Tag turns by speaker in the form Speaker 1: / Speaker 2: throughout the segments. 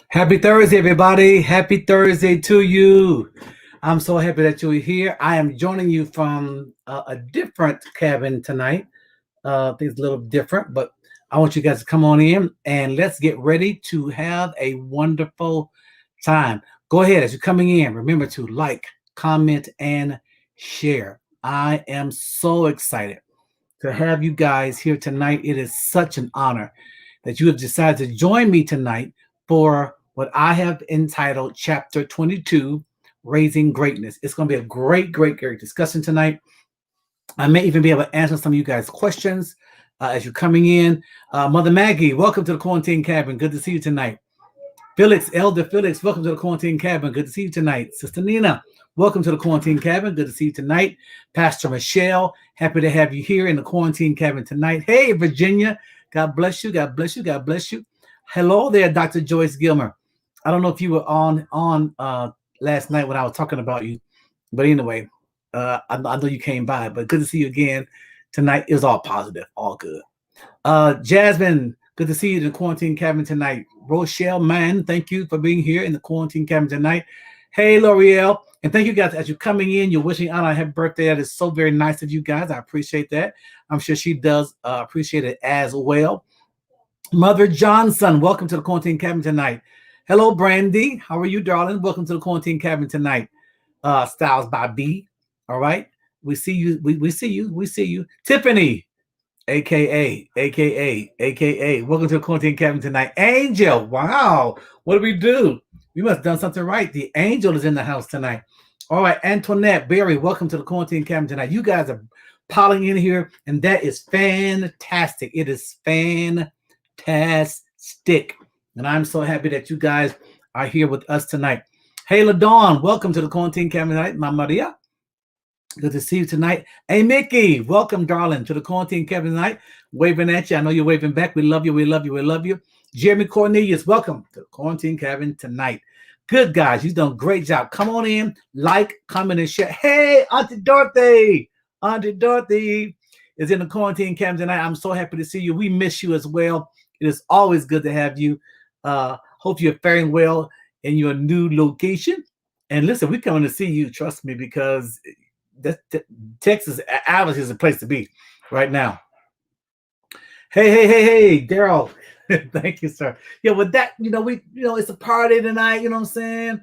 Speaker 1: Happy Thursday, everybody. Happy Thursday to you. I'm so happy that you're here. I am joining you from a different cabin tonight. Things a little different, but I want you guys to come on in and let's get ready to have a wonderful time. Go ahead as you're coming in. Remember to like, comment, and share. I am so excited to have you guys here tonight. It is such an honor that you have decided to join me tonight for what I have entitled Chapter 22 Raising Greatness. It's going to be a great discussion tonight. I may even be able to answer some of you guys' questions as you're coming in. Mother Maggie, welcome to the Quarantine Cabin. Good to see you tonight. Felix, Elder Felix, welcome to the Quarantine Cabin. Good to see you tonight. Sister Nina, welcome to the Quarantine Cabin. Good to see you tonight. Pastor Michelle, happy to have you here in the Quarantine Cabin tonight. Hey, Virginia, God bless you. God bless you. God bless you. Hello there, Dr. Joyce Gilmer. I don't know if you were on last night when I was talking about you, but anyway, I know you came by, but good to see you again tonight. It was all positive, all good. Jasmine, good to see you in the Quarantine Cabin tonight. Rochelle, man, thank you for being here in the Quarantine Cabin tonight. Hey, L'Oreal, and thank you guys as you're coming in. You're wishing Anna a happy birthday. That is so very nice of you guys. I appreciate that. I'm sure she does appreciate it as well. Mother Johnson, welcome to the Quarantine Cabin tonight. Hello, Brandy. How are you, darling? Welcome to the Quarantine Cabin tonight. Styles by B. All right. We see you. We see you. We see you. Tiffany, aka. Welcome to the Quarantine Cabin tonight. Angel, wow. What do we do? We must have done something right. The angel is in the house tonight. All right, Antoinette Berry, welcome to the Quarantine Cabin tonight. You guys are piling in here, and that is fantastic. It is fantastic. And I'm so happy that you guys are here with us tonight. Hey, LaDawn, welcome to the Quarantine Cabin tonight. My Maria, good to see you tonight. Hey, Mickey, welcome, darling, to the Quarantine Cabin tonight. Waving at you. I know you're waving back. We love you. We love you. We love you. Jeremy Cornelius, welcome to the Quarantine Cabin tonight. Good, guys. You've done a great job. Come on in, like, comment, and share. Hey, Auntie Dorothy. Auntie Dorothy is in the Quarantine Cabin tonight. I'm so happy to see you. We miss you as well. It is always good to have you. Hope you're faring well in your new location. And listen, we're coming to see you. Trust me, because Texas obviously is a place to be right now. Hey, Daryl. Thank you, sir. Yeah, with that, it's a party tonight. You know what I'm saying?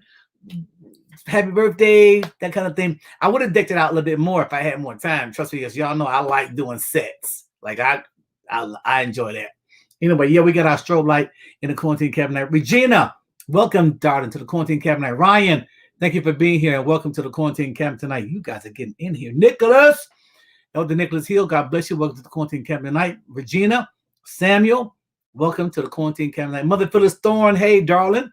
Speaker 1: Happy birthday, that kind of thing. I would have decked it out a little bit more if I had more time. Trust me, as y'all know, I like doing sets. Like I enjoy that. Anyway, yeah, we got our strobe light in the Quarantine Cabinet. Regina, welcome, darling, to the Quarantine Cabinet. Ryan, thank you for being here and welcome to the Quarantine Cabinet tonight. You guys are getting in here. Nicholas, Elder Nicholas Hill, God bless you. Welcome to the Quarantine Cabinet tonight. Regina, Samuel, welcome to the Quarantine Cabinet. Mother Phyllis Thorne, hey, darling,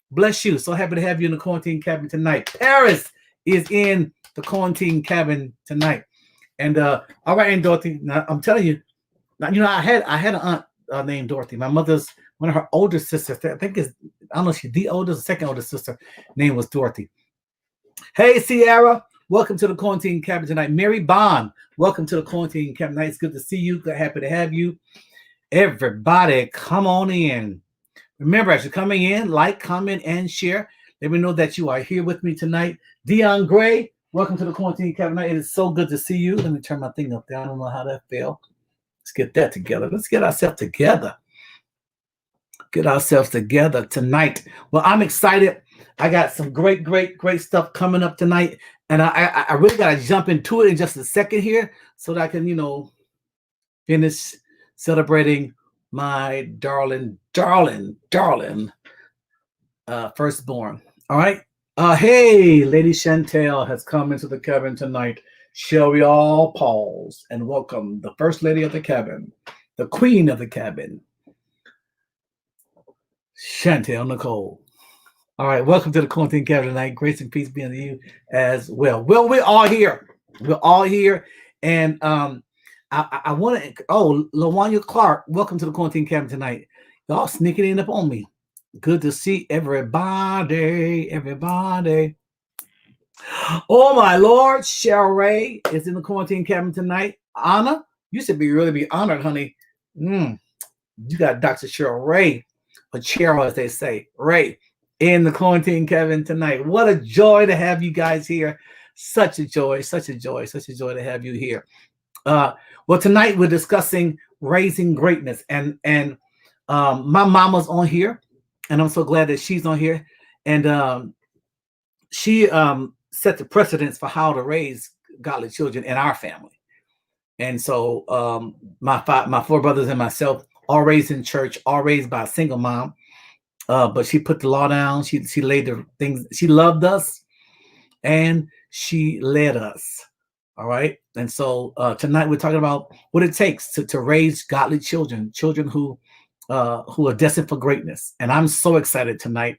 Speaker 1: bless you. So happy to have you in the Quarantine Cabin tonight. Paris is in the Quarantine Cabin tonight. And all right, Aunt Dorothy, now, I'm telling you, now, I had an aunt named Dorothy. My mother's one of her older sisters. I think I don't know if she's the oldest or second oldest sister. Name was Dorothy. Hey, Sierra, welcome to the Quarantine Cabin tonight. Mary Bond, welcome to the Quarantine Cabin tonight. It's good to see you. Good, happy to have you. Everybody, come on in. Remember, as you're coming in, like, comment, and share. Let me know that you are here with me tonight. Dion Gray, welcome to the Quarantine Cabin tonight. It is so good to see you. Let me turn my thing up there. I don't know how that felt. Let's get that together. Let's get ourselves together. Get ourselves together tonight. Well, I'm excited. I got some great stuff coming up tonight. And I really got to jump into it in just a second here so that I can, finish celebrating my darling firstborn. All right. Hey, Lady Chantel has come into the cabin tonight. Shall we all pause and welcome the first lady of the cabin, the queen of the cabin, Chantel Nicole. All right, welcome to the Quarantine Cabin tonight. Grace and peace be unto you as well. Well, we're all here. We're all here. And I want to, LaWanya Clark, welcome to the Quarantine Cabin tonight. Y'all sneaking in up on me. Good to see everybody. Oh, my Lord, Cheryl Ray is in the Quarantine Cabin tonight. Anna, you should really be honored, honey. You got Dr. Cheryl Ray or Cheryl, as they say, Ray, in the Quarantine Kevin tonight. What a joy to have you guys here. Such a joy, such a joy, such a joy to have you here. Well, tonight we're discussing raising greatness, and my mama's on here, and I'm so glad that she's on here, and she set the precedence for how to raise godly children in our family. And so my four brothers and myself, all raised in church, all raised by a single mom, but she put the law down. She laid the things. She loved us, and she led us. All right. And so tonight we're talking about what it takes to raise godly children, children who are destined for greatness. And I'm so excited tonight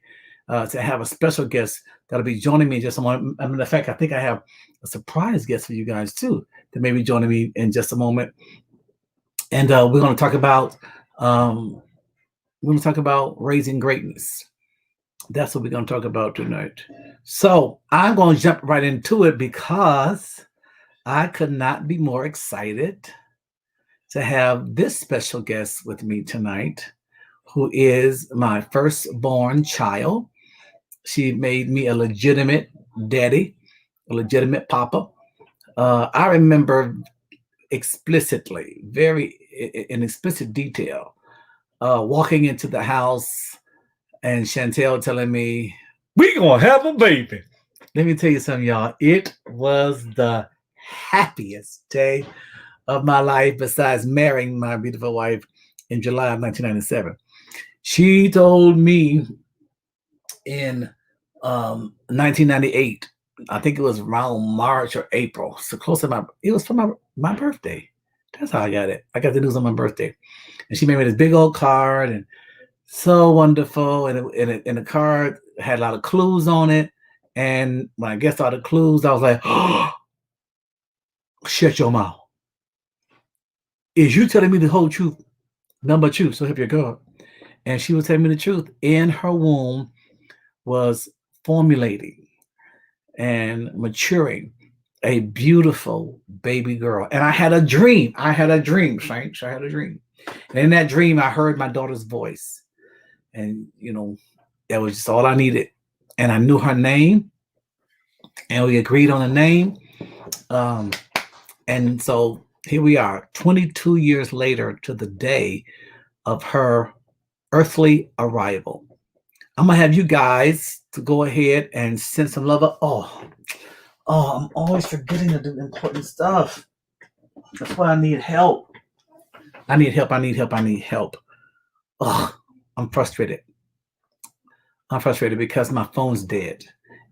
Speaker 1: to have a special guest that'll be joining me in just a moment. I mean, in fact, I think I have a surprise guest for you guys too that may be joining me in just a moment. And we're going to talk about raising greatness. That's what we're going to talk about tonight. So I'm going to jump right into it because I could not be more excited to have this special guest with me tonight, who is my firstborn child. She made me a legitimate daddy, a legitimate papa. I remember explicitly, very in explicit detail, walking into the house and Chantel telling me, "We gonna have a baby." Let me tell you something, y'all. It was the happiest day of my life besides marrying my beautiful wife in July of 1997. She told me in 1998, I think it was around March or April, so close to it was for my birthday. That's how I got it. I got the news on my birthday. And she made me this big old card, and so wonderful. And the card had a lot of clues on it. And when I guessed all the clues, I was like, oh, shut your mouth. Is you telling me the whole truth? Number two, so help your God. And she was telling me the truth. In her womb was formulating and maturing a beautiful baby girl. And I had a dream. Saints. I had a dream. And in that dream, I heard my daughter's voice. And, that was just all I needed. And I knew her name. And we agreed on a name. And so here we are, 22 years later to the day of her earthly arrival. I'm going to have you guys to go ahead and send some love up. Oh, I'm always forgetting to do important stuff. That's why I need help. I need help. Oh, I'm frustrated. Because my phone's dead.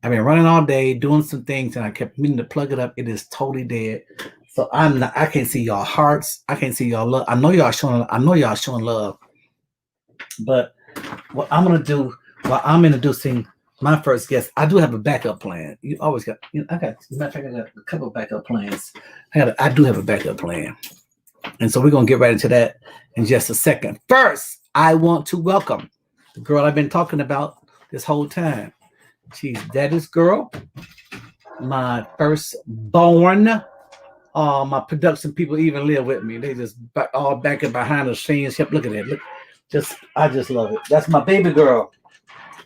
Speaker 1: I've been running all day, doing some things, and I kept meaning to plug it up. It is totally dead. So I can't see y'all hearts. I can't see y'all love. I know y'all showing love. But what I'm going to do while I'm introducing my first guest, I do have a backup plan. You always got, I got a couple of backup plans. I do have a backup plan. And so we're going to get right into that in just a second. First, I want to welcome the girl I've been talking about this whole time. She's Daddy's girl, my firstborn. My production people even live with me. They just all back and behind the scenes. Look at that. Look, I just love it. That's my baby girl.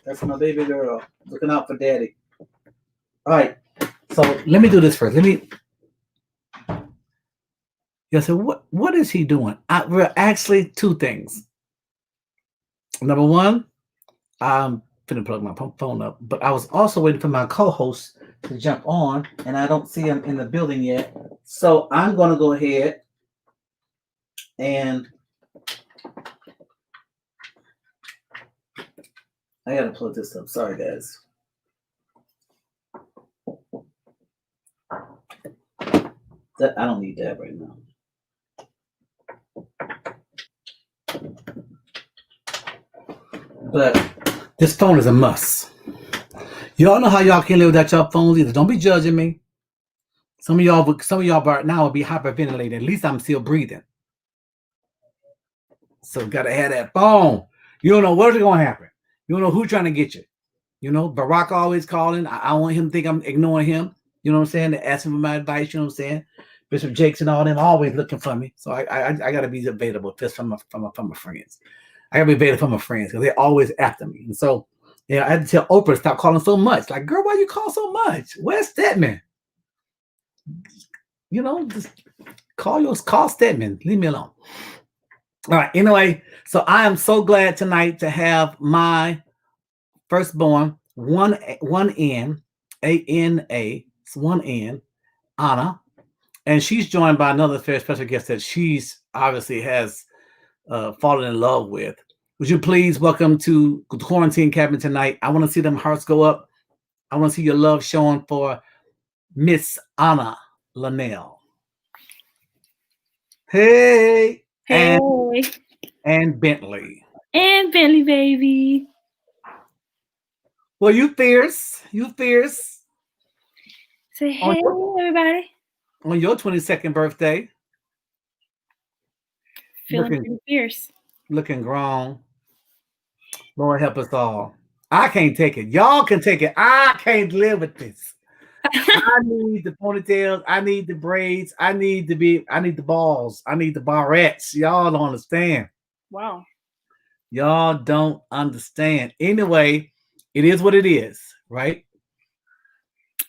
Speaker 1: Looking out for Daddy. All right. So let me do this first. So what is he doing? We're actually two things. Number one, I'm finna plug my phone up, but I was also waiting for my co-host to jump on, and I don't see him in the building yet. So I'm gonna go ahead and I gotta plug this up. Sorry, guys. I don't need that right now. But this phone is a must. Y'all know how y'all can't live without y'all phones either. Don't be judging me. Some of y'all right now will be hyperventilating. At least I'm still breathing. So gotta have that phone. You don't know what's gonna happen. You don't know who's trying to get you. Barack always calling. I want him to think I'm ignoring him. You know what I'm saying? They're asking for my advice. You know what I'm saying? Bishop Jakes and all them always looking for me. So I gotta be available just from my friends. I gotta be evaded from my friends because they're always after me. And so, I had to tell Oprah to stop calling so much. Like, girl, why you call so much? Where's Stedman? Just call Stedman. Leave me alone. All right. Anyway, so I am so glad tonight to have my firstborn, one N, A-N-A, it's one N, Anna. And she's joined by another very special guest that she's obviously has fallen in love with. Would you please welcome to Quarantine Cabin tonight? I want to see them hearts go up. I want to see your love showing for Miss Anna Linnell. Hey.
Speaker 2: Hey.
Speaker 1: And Bentley.
Speaker 2: And Bentley, baby.
Speaker 1: Well, you fierce. You fierce.
Speaker 2: Say hey, everybody.
Speaker 1: On your 22nd birthday.
Speaker 2: Feeling pretty fierce.
Speaker 1: Looking grown. Lord help us all. I can't take it. Y'all can take it. I can't live with this. I need the ponytails. I need the braids. I need the balls. I need the barrettes. Y'all don't understand.
Speaker 2: Wow.
Speaker 1: Y'all don't understand. Anyway, it is what it is, right?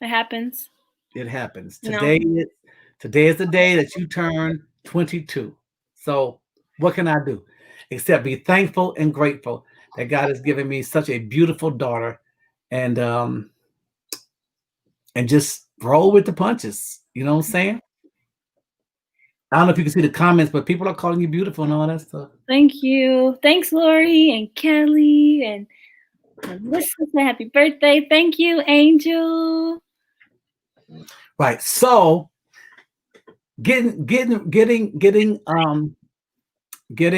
Speaker 2: It happens.
Speaker 1: It happens. Today is the day that you turn 22. So what can I do except be thankful and grateful that God has given me such a beautiful daughter, and just roll with the punches. You know what I'm saying? I don't know if you can see the comments, but people are calling you beautiful and all that stuff.
Speaker 2: Thank you. Thanks, Lori and Kelly and Melissa. Happy birthday. Thank you, Angel.
Speaker 1: Right. So getting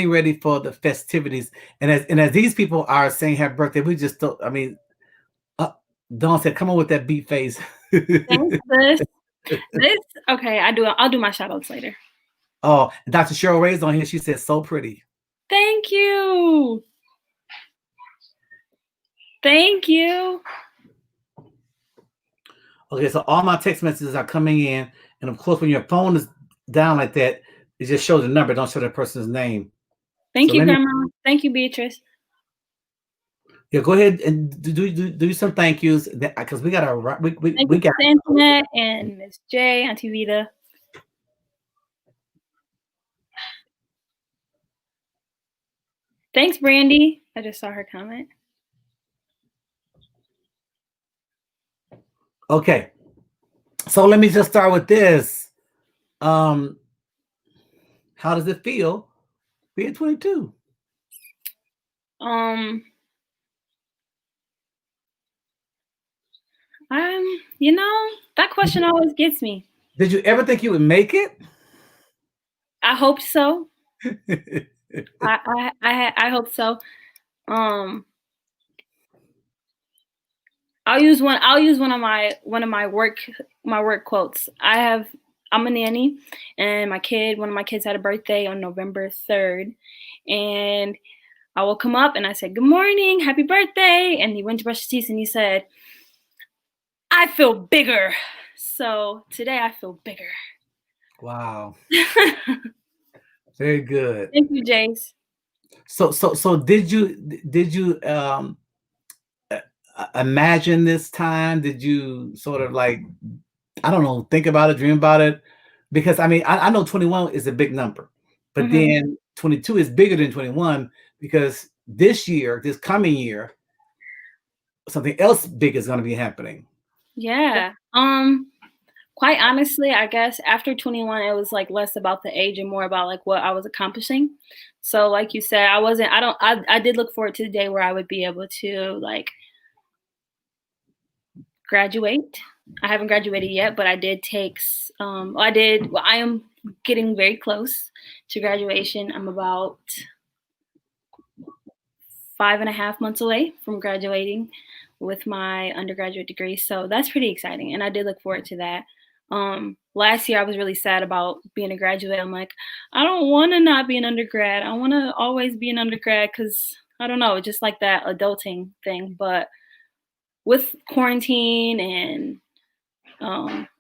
Speaker 1: ready for the festivities, and as these people are saying happy birthday, we just don't. I mean, Dawn said, "Come on with that beat face."
Speaker 2: Thanks, this okay. I'll do my shout outs later.
Speaker 1: Oh, Dr. Cheryl Ray's on here. She said, "So pretty."
Speaker 2: Thank you. Thank you.
Speaker 1: Okay, so all my text messages are coming in, and of course, when your phone is down like that, it just shows the number, don't show the person's name.
Speaker 2: Thank you, Grandma. Thank you, Beatrice.
Speaker 1: Yeah, go ahead and do some thank yous because we got
Speaker 2: Antoinette and Miss J, Auntie Vita. Thanks, Brandy. I just saw her comment.
Speaker 1: Okay, so let me just start with this. How does it feel being 22?
Speaker 2: That question always gets me.
Speaker 1: Did you ever think you would make it?
Speaker 2: I hope so. I hope so. I'll use one of my work quotes. I'm a nanny, and one of my kids had a birthday on November 3rd, and I woke him up and I said, "Good morning, happy birthday," and he went to brush his teeth and he said, "I feel bigger." So today I feel bigger.
Speaker 1: Wow. Very good.
Speaker 2: Thank you, Jace.
Speaker 1: So did you imagine this time? Did you sort of like, I don't know, think about it, dream about it? Because I mean, I know 21 is a big number, but then 22 is bigger than 21 because this coming year, something else big is going to be happening.
Speaker 2: Yeah. Quite honestly, I guess after 21, it was like less about the age and more about like what I was accomplishing. So like you said, I did look forward to the day where I would be able to like graduate. I haven't graduated yet, but I did I am getting very close to graduation. I'm about 5.5 months away from graduating with my undergraduate degree. So that's pretty exciting. And I did look forward to that. Last year I was really sad about being a graduate. I'm like, I don't want to not be an undergrad. I want to always be an undergrad because I don't know, just like that adulting thing. But with quarantine and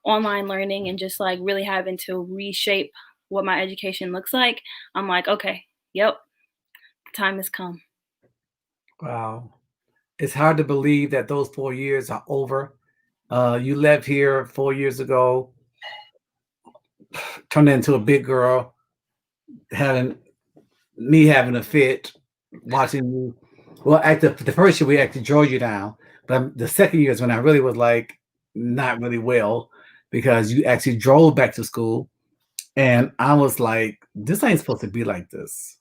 Speaker 2: online learning and just like really having to reshape what my education looks like, I'm like, okay, yep, time has come.
Speaker 1: Wow. It's hard to believe that those 4 years are over. You left here 4 years ago, turned into a big girl, having having a fit, watching you. Well, at the first year we actually drove you down, but the second year is when I really was like not really well because you actually drove back to school, and I was like, this ain't supposed to be like this.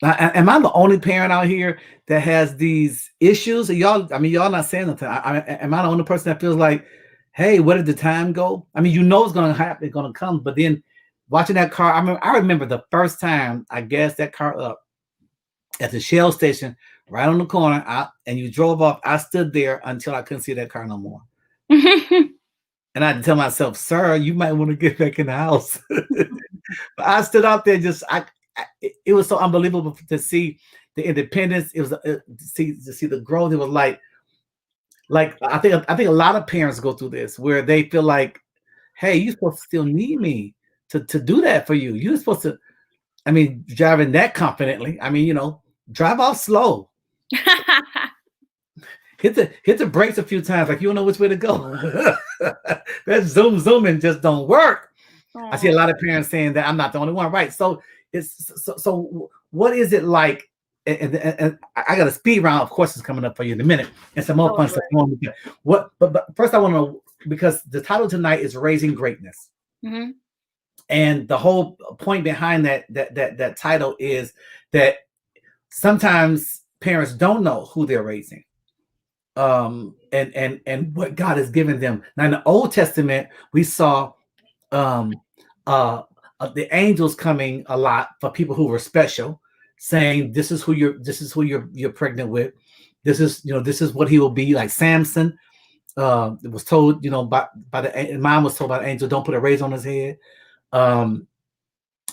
Speaker 1: Am I the only parent out here that has these issues? Y'all, I mean, y'all not saying nothing. Am I the only person that feels like, hey, where did the time go? I mean, you know it's gonna happen, it's gonna come, but then watching that car, I remember the first time I gassed that car up at the Shell station, right on the corner, and you drove off. I stood there until I couldn't see that car no more. And I had to tell myself, sir, you might want to get back in the house. But I stood out there it was so unbelievable to see the independence. It was to see the growth. It was like I think a lot of parents go through this where they feel like, hey, you're supposed to still need me to do that for you. You're supposed to, I mean, driving that confidently. I mean, drive off slow. Hit the brakes a few times, like you don't know which way to go. That zooming just don't work. I see a lot of parents saying that I'm not the only one, right? So so what is it like? And I got a speed round of questions coming up for you in a minute, and some more fun stuff. What? But first, I want to know, because the title tonight is Raising Greatness, and the whole point behind that title is that sometimes parents don't know who they're raising, and what God has given them. Now, in the Old Testament, we saw the angels coming a lot for people who were special, saying this is who you're pregnant with. This is what he will be. Like Samson, it was told, by the mom was told by the angel, don't put a razor on his head.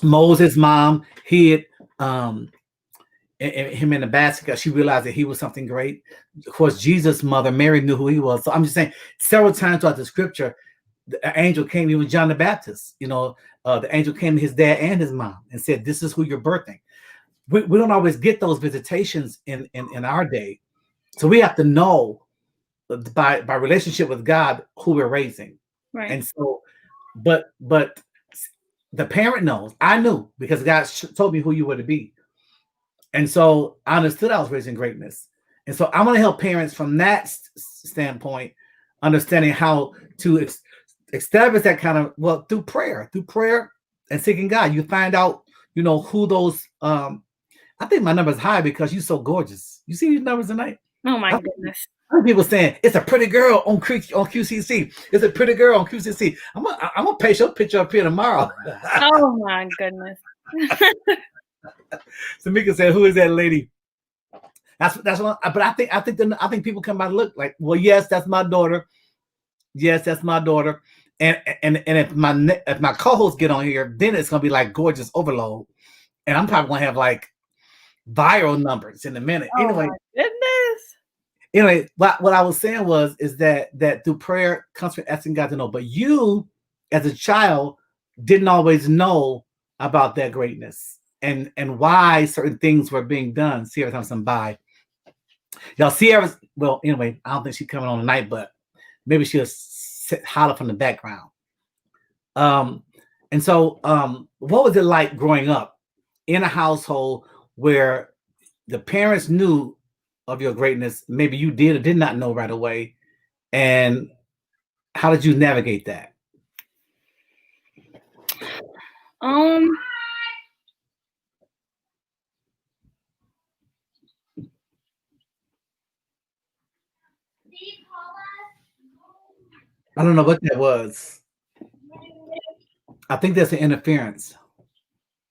Speaker 1: Moses' mom hid him in the basket because she realized that he was something great. Of course, Jesus' mother, Mary, knew who he was. So I'm just saying, several times throughout the scripture, the angel came, even John the Baptist, the angel came to his dad and his mom and said, this is who you're birthing. We don't always get those visitations in our day. So we have to know by relationship with God who we're raising.
Speaker 2: Right.
Speaker 1: And so, but the parent knows. I knew because God told me who you were to be. And so I understood I was raising greatness. And so I want to help parents from that standpoint, understanding how to establish that kind of, through prayer and seeking God. You find out, who those, I think my number's high because you're so gorgeous. You see these numbers tonight?
Speaker 2: Oh my goodness.
Speaker 1: People saying it's a pretty girl on QCC. It's a pretty girl on QCC. I'm gonna paste your picture up here tomorrow.
Speaker 2: Oh my goodness.
Speaker 1: Samika said, "Who is that lady?" That's what. But I think people come by and look like, well, yes, that's my daughter. Yes, that's my daughter. And if my co-hosts get on here, then it's gonna be like gorgeous overload, and I'm probably gonna have like viral numbers in a minute.
Speaker 2: Oh
Speaker 1: anyway,
Speaker 2: my goodness.
Speaker 1: Anyway, what I was saying is that through prayer comes from asking God to know. But you, as a child, didn't always know about that greatness and why certain things were being done. Sierra Thompson, bye. Y'all, Sierra's, well, anyway, I don't think she's coming on tonight, but maybe she'll holler from the background. And so what was it like growing up in a household where the parents knew of your greatness, maybe you did or did not know right away, and how did you navigate that? I don't know what that was. I think that's an interference.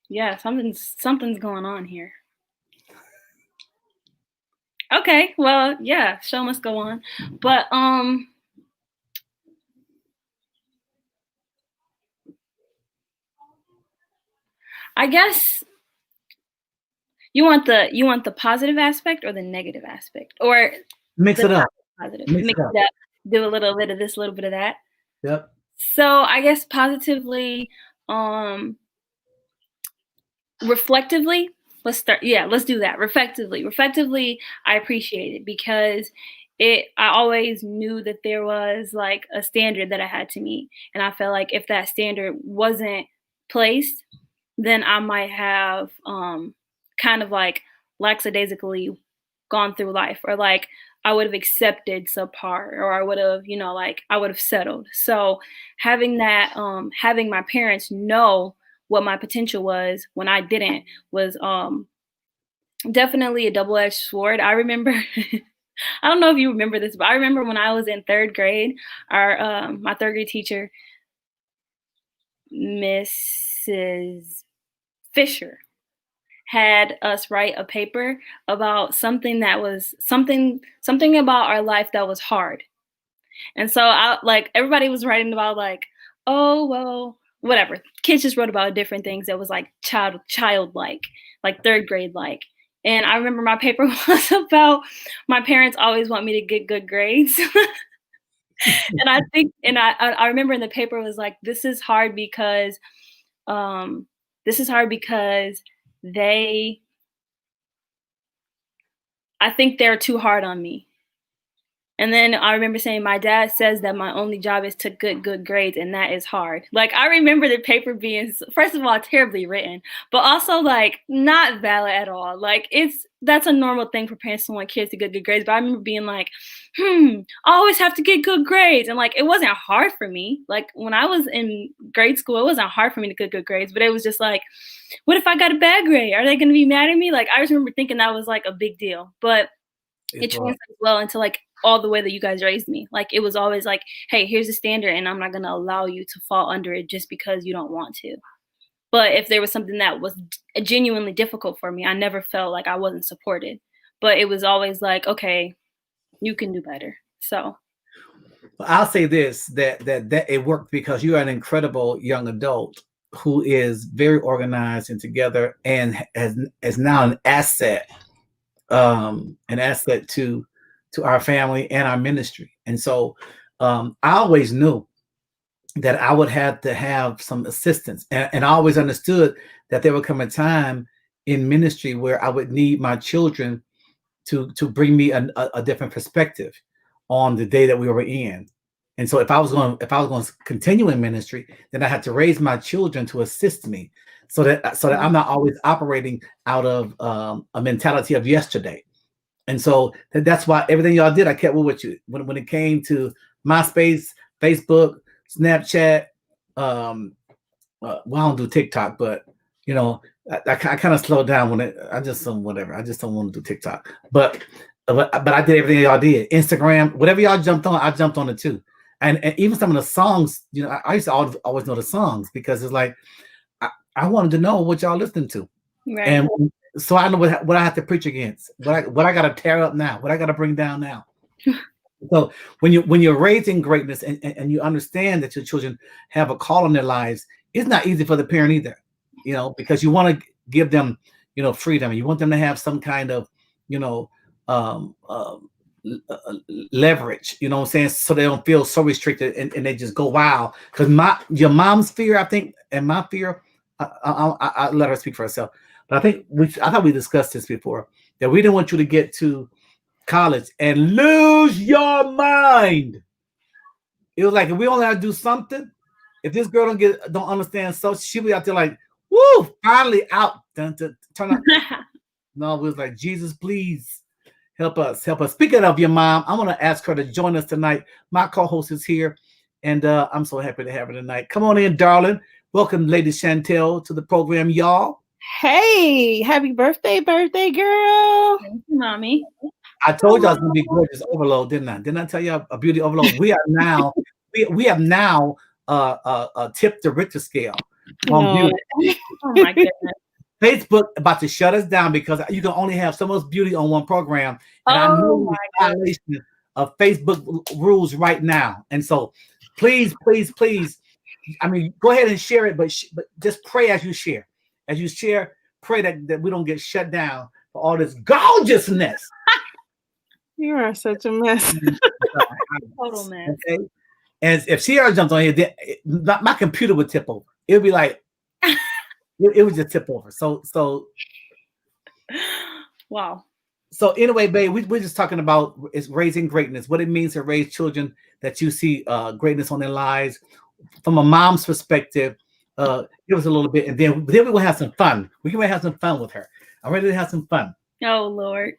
Speaker 2: Yeah, something's going on here. Okay, well, yeah, show must go on. But I guess you want the positive aspect or the negative aspect, or
Speaker 1: mix it up.
Speaker 2: Positive. Mix it up. Do a little bit of this, a little bit of that.
Speaker 1: Yep.
Speaker 2: So I guess positively, reflectively, let's do that. Reflectively, I appreciate it because I always knew that there was like a standard that I had to meet. And I felt like if that standard wasn't placed, then I might have kind of like lackadaisically gone through life, or like I would have accepted subpar, or I would have, like I would have settled. So having that, having my parents know what my potential was when I didn't, was definitely a double-edged sword. I remember, I don't know if you remember this, but I remember when I was in third grade, our my third grade teacher, Mrs. Fisher, had us write a paper about something that was something about our life that was hard. And so I like everybody was writing about like, oh well, whatever. Kids just wrote about different things that was like childlike, like third grade like. And I remember my paper was about my parents always want me to get good grades. And I think, and I remember in the paper was like, this is hard because they, I think they're too hard on me. And then I remember saying, my dad says that my only job is to get good grades, and that is hard. Like, I remember the paper being, first of all, terribly written, but also, like, not valid at all. Like, that's a normal thing for parents to want kids to get good grades. But I remember being like, I always have to get good grades. And, like, it wasn't hard for me. Like, when I was in grade school, it wasn't hard for me to get good grades. But it was just like, what if I got a bad grade? Are they going to be mad at me? Like, I just remember thinking that was, like, a big deal. But it translates well into, like, all the way that you guys raised me. Like, it was always like, hey, here's a standard, and I'm not going to allow you to fall under it just because you don't want to. But if there was something that was genuinely difficult for me, I never felt like I wasn't supported. But it was always like, okay, you can do better. So
Speaker 1: I'll say this, that it worked because you are an incredible young adult who is very organized and together, and is now an asset to our family and our ministry. And so I always knew that I would have to have some assistance, and I always understood that there would come a time in ministry where I would need my children to bring me a different perspective on the day that we were in. And so if I was going to continue in ministry, then I had to raise my children to assist me, so that I'm not always operating out of a mentality of yesterday. And so that's why everything y'all did, I kept with you. When it came to MySpace, Facebook, Snapchat, well, I don't do TikTok, but I kind of slowed down when I just don't want to do TikTok. But I did everything y'all did. Instagram, whatever y'all jumped on, I jumped on it too. And even some of the songs, I used to always know the songs, because it's like I wanted to know what y'all listening to. Right. And so I know what I have to preach against, what I got to tear up now, what I got to bring down now. So when you're raising greatness, and you understand that your children have a call in their lives, it's not easy for the parent either, because you want to give them, freedom. You want them to have some kind of, leverage, what I'm saying, so they don't feel so restricted, and they just go wild. Because your mom's fear, I think, and my fear, I let her speak for herself. But I thought we discussed this before, that we didn't want you to get to college and lose your mind. It was like, if we only have to do something, if this girl don't understand, so she'll be out there like, woo, finally out. Turn up. No, it was like, Jesus, please help us. Speaking of your mom, I'm going to ask her to join us tonight. My co-host is here, and I'm so happy to have her tonight. Come on in, darling. Welcome, Lady Chantel, to the program, y'all.
Speaker 3: Hey, happy birthday, girl.
Speaker 2: Thank you, mommy.
Speaker 1: I told you I was going to be gorgeous overload, didn't I? Didn't I tell you a beauty overload? We are now, we have now tipped the Richter scale on beauty.
Speaker 2: Oh my goodness.
Speaker 1: Facebook about to shut us down because you can only have so much beauty on one program. And I know the violation of Facebook rules right now. And so please, I mean, go ahead and share it, but just pray as you share. As you share, pray that we don't get shut down for all this gorgeousness.
Speaker 3: You are such a mess.
Speaker 2: Total mess.
Speaker 1: Okay? And if Sierra jumped on here, then my computer would tip over. It would be like, it would just tip over. So
Speaker 2: Wow.
Speaker 1: So anyway, babe, we're just talking about is raising greatness, what it means to raise children that you see greatness on their lives from a mom's perspective. Give us a little bit, and then we will have some fun. We can have some fun with her. I'm ready to have some fun.
Speaker 2: Oh Lord.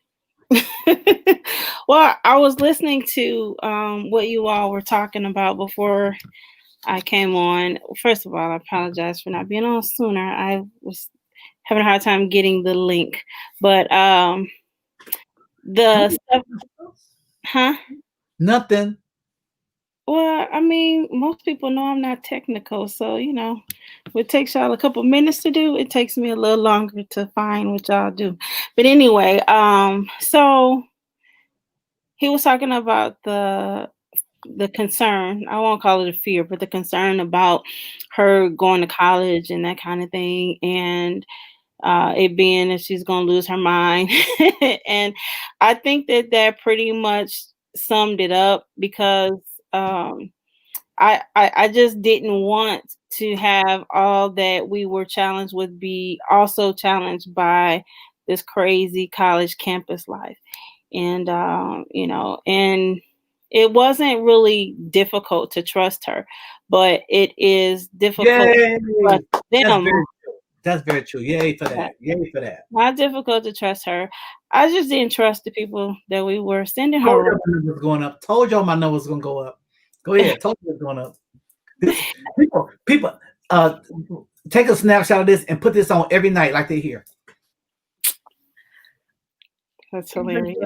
Speaker 3: Well, I was listening to what you all were talking about before I came on. First of all, I apologize for not being on sooner. I was having a hard time getting the link, but the stuff, huh?
Speaker 1: Nothing.
Speaker 3: Well, I mean, most people know I'm not technical, so it takes y'all a couple minutes to do. It takes me a little longer to find what y'all do. But anyway, so he was talking about the concern. I won't call it a fear, but the concern about her going to college and that kind of thing, and it being that she's going to lose her mind. And I think that pretty much summed it up, because I just didn't want to have all that we were challenged with be also challenged by this crazy college campus life. And and it wasn't really difficult to trust her, but it is difficult
Speaker 1: Yay!
Speaker 3: to trust them.
Speaker 1: That's very true. Yay for that. Yay for that.
Speaker 3: Not difficult to trust her. I just didn't trust the people that we were sending
Speaker 1: Told
Speaker 3: her.
Speaker 1: y'all my number was going up. Told y'all my number was going to go up. Go ahead. Told you it's going up. People, take a snapshot of this and put this on every night like they hear.
Speaker 3: That's hilarious.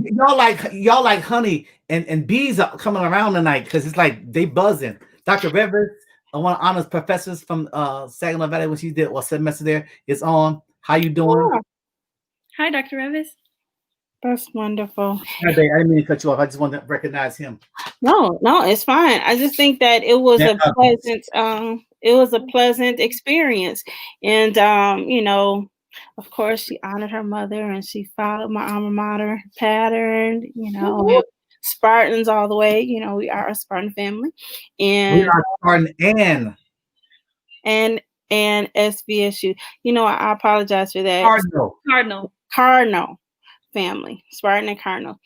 Speaker 1: Y'all like honey and bees are coming around tonight because it's like they buzzing. Dr. Rivers, one of honors professors from Saginaw Valley, when she did semester there, is on. How you doing?
Speaker 3: Yeah.
Speaker 2: Hi, Dr. Revis.
Speaker 3: That's wonderful.
Speaker 1: I didn't mean to cut you off. I just wanted to recognize him.
Speaker 3: No, it's fine. I just think that it was a pleasant experience. And of course she honored her mother and she followed my alma mater pattern, Spartans all the way. We are a Spartan family. And
Speaker 1: we are Spartan
Speaker 3: and SVSU. I apologize for that.
Speaker 2: Cardinal
Speaker 3: family, Spartan and Cardinal.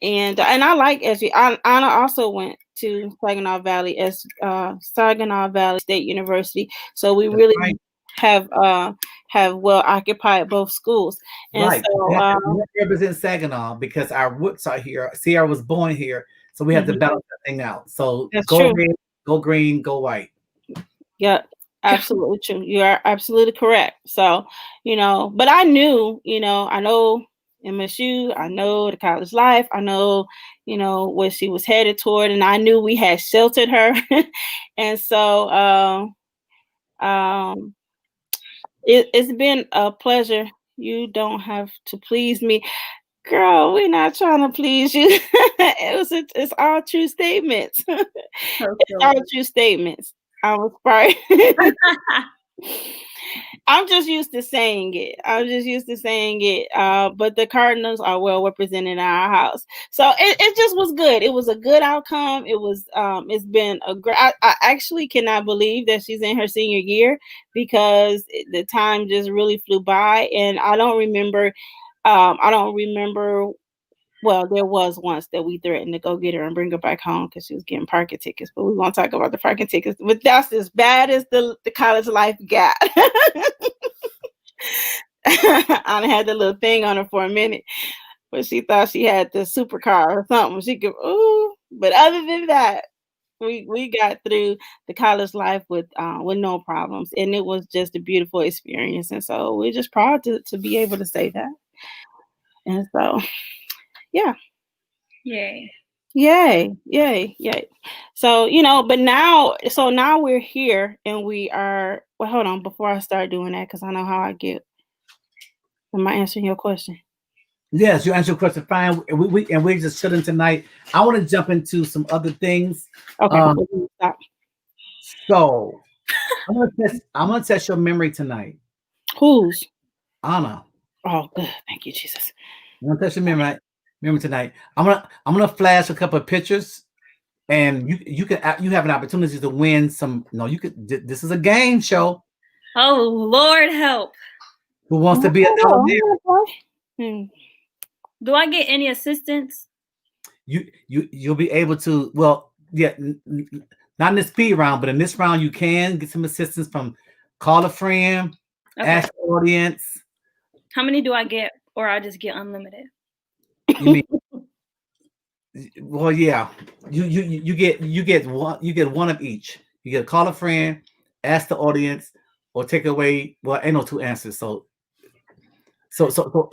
Speaker 3: And I like SVSU. Anna also went to Saginaw Valley State University. So we really have well occupied both schools. And
Speaker 1: right.
Speaker 3: So
Speaker 1: represent Saginaw because our roots are here. Sierra was born here, so we have to balance that thing out. So go red, go green, go white.
Speaker 3: Yeah, absolutely true. You are absolutely correct. So, but I knew, I know MSU, I know the college life, I know, what she was headed toward, and I knew we had sheltered her. And so it's been a pleasure. You don't have to please me. Girl, we're not trying to please you. It's all true statements. It's all true statements. I was right. I'm just used to saying it. But the Cardinals are well represented in our house. So it just was good. It was a good outcome. It was it's been a great. I actually cannot believe that she's in her senior year because the time just really flew by. And I don't remember. Well, there was once that we threatened to go get her and bring her back home because she was getting parking tickets, but we won't talk about the parking tickets. But that's as bad as the college life got. I had the little thing on her for a minute, but she thought she had the supercar or something. She could, but other than that, we got through the college life with no problems, and it was just a beautiful experience. And so we're just proud to be able to say that. And so. Yeah. Yay. So, but now we're here and we are, well, hold on, before I start doing that, because I know how I get. Am I answering your question?
Speaker 1: Yes, you answered your question fine. We're just chilling tonight. I want to jump into some other things.
Speaker 3: Okay.
Speaker 1: So I'm gonna test your memory tonight.
Speaker 3: Whose?
Speaker 1: Anna.
Speaker 3: Oh, good. Thank you, Jesus.
Speaker 1: I'm gonna test your memory tonight. I'm gonna flash a couple of pictures, and you have an opportunity to win some. No, you could. This is a game show.
Speaker 2: Oh Lord, help!
Speaker 1: Who wants to be a doll?
Speaker 2: Do I get any assistance?
Speaker 1: You'll be able to. Well, yeah, not in the speed round, but in this round you can get some assistance from call a friend,
Speaker 2: Okay.
Speaker 1: ask the audience.
Speaker 2: How many do I get, or I just get unlimited?
Speaker 1: You mean? Well, yeah. You get one of each. You get call a friend, ask the audience, or take away. Well, ain't no two answers. So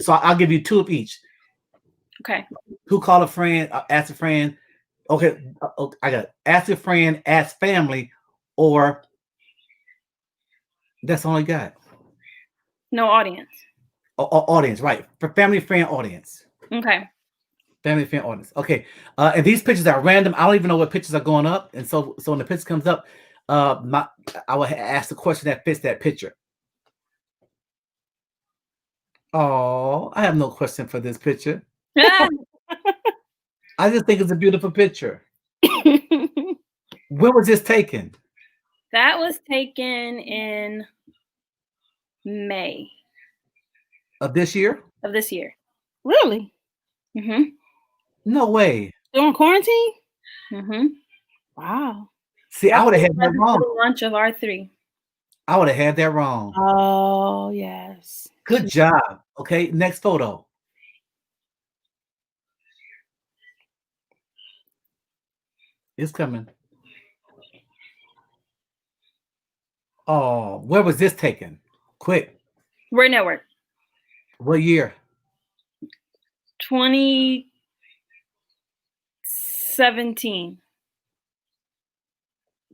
Speaker 1: I'll give you two of each.
Speaker 2: Okay.
Speaker 1: Who call a friend, ask a friend. Okay, I got ask a friend, ask family, or that's all I got.
Speaker 2: No audience.
Speaker 1: Audience, right? For family, friend, audience.
Speaker 2: Okay.
Speaker 1: Family, friend, audience. Okay. And these pictures are random. I don't even know what pictures are going up. And so when the picture comes up, I will ask the question that fits that picture. Oh, I have no question for this picture. I just think it's a beautiful picture. When was this taken?
Speaker 2: That was taken in May
Speaker 1: Of this year?
Speaker 2: of this year.
Speaker 3: Really?
Speaker 2: Mm-hmm.
Speaker 1: No way.
Speaker 3: During quarantine?
Speaker 2: Mm-hmm.
Speaker 3: Wow.
Speaker 1: See, I would have had that
Speaker 2: The
Speaker 1: wrong.
Speaker 2: launch of R3.
Speaker 1: I would have had that wrong.
Speaker 3: Oh, yes.
Speaker 1: Good job. Okay, next photo. It's coming. Oh, where was this taken? Quick.
Speaker 2: We're Network.
Speaker 1: What year?
Speaker 2: 2017.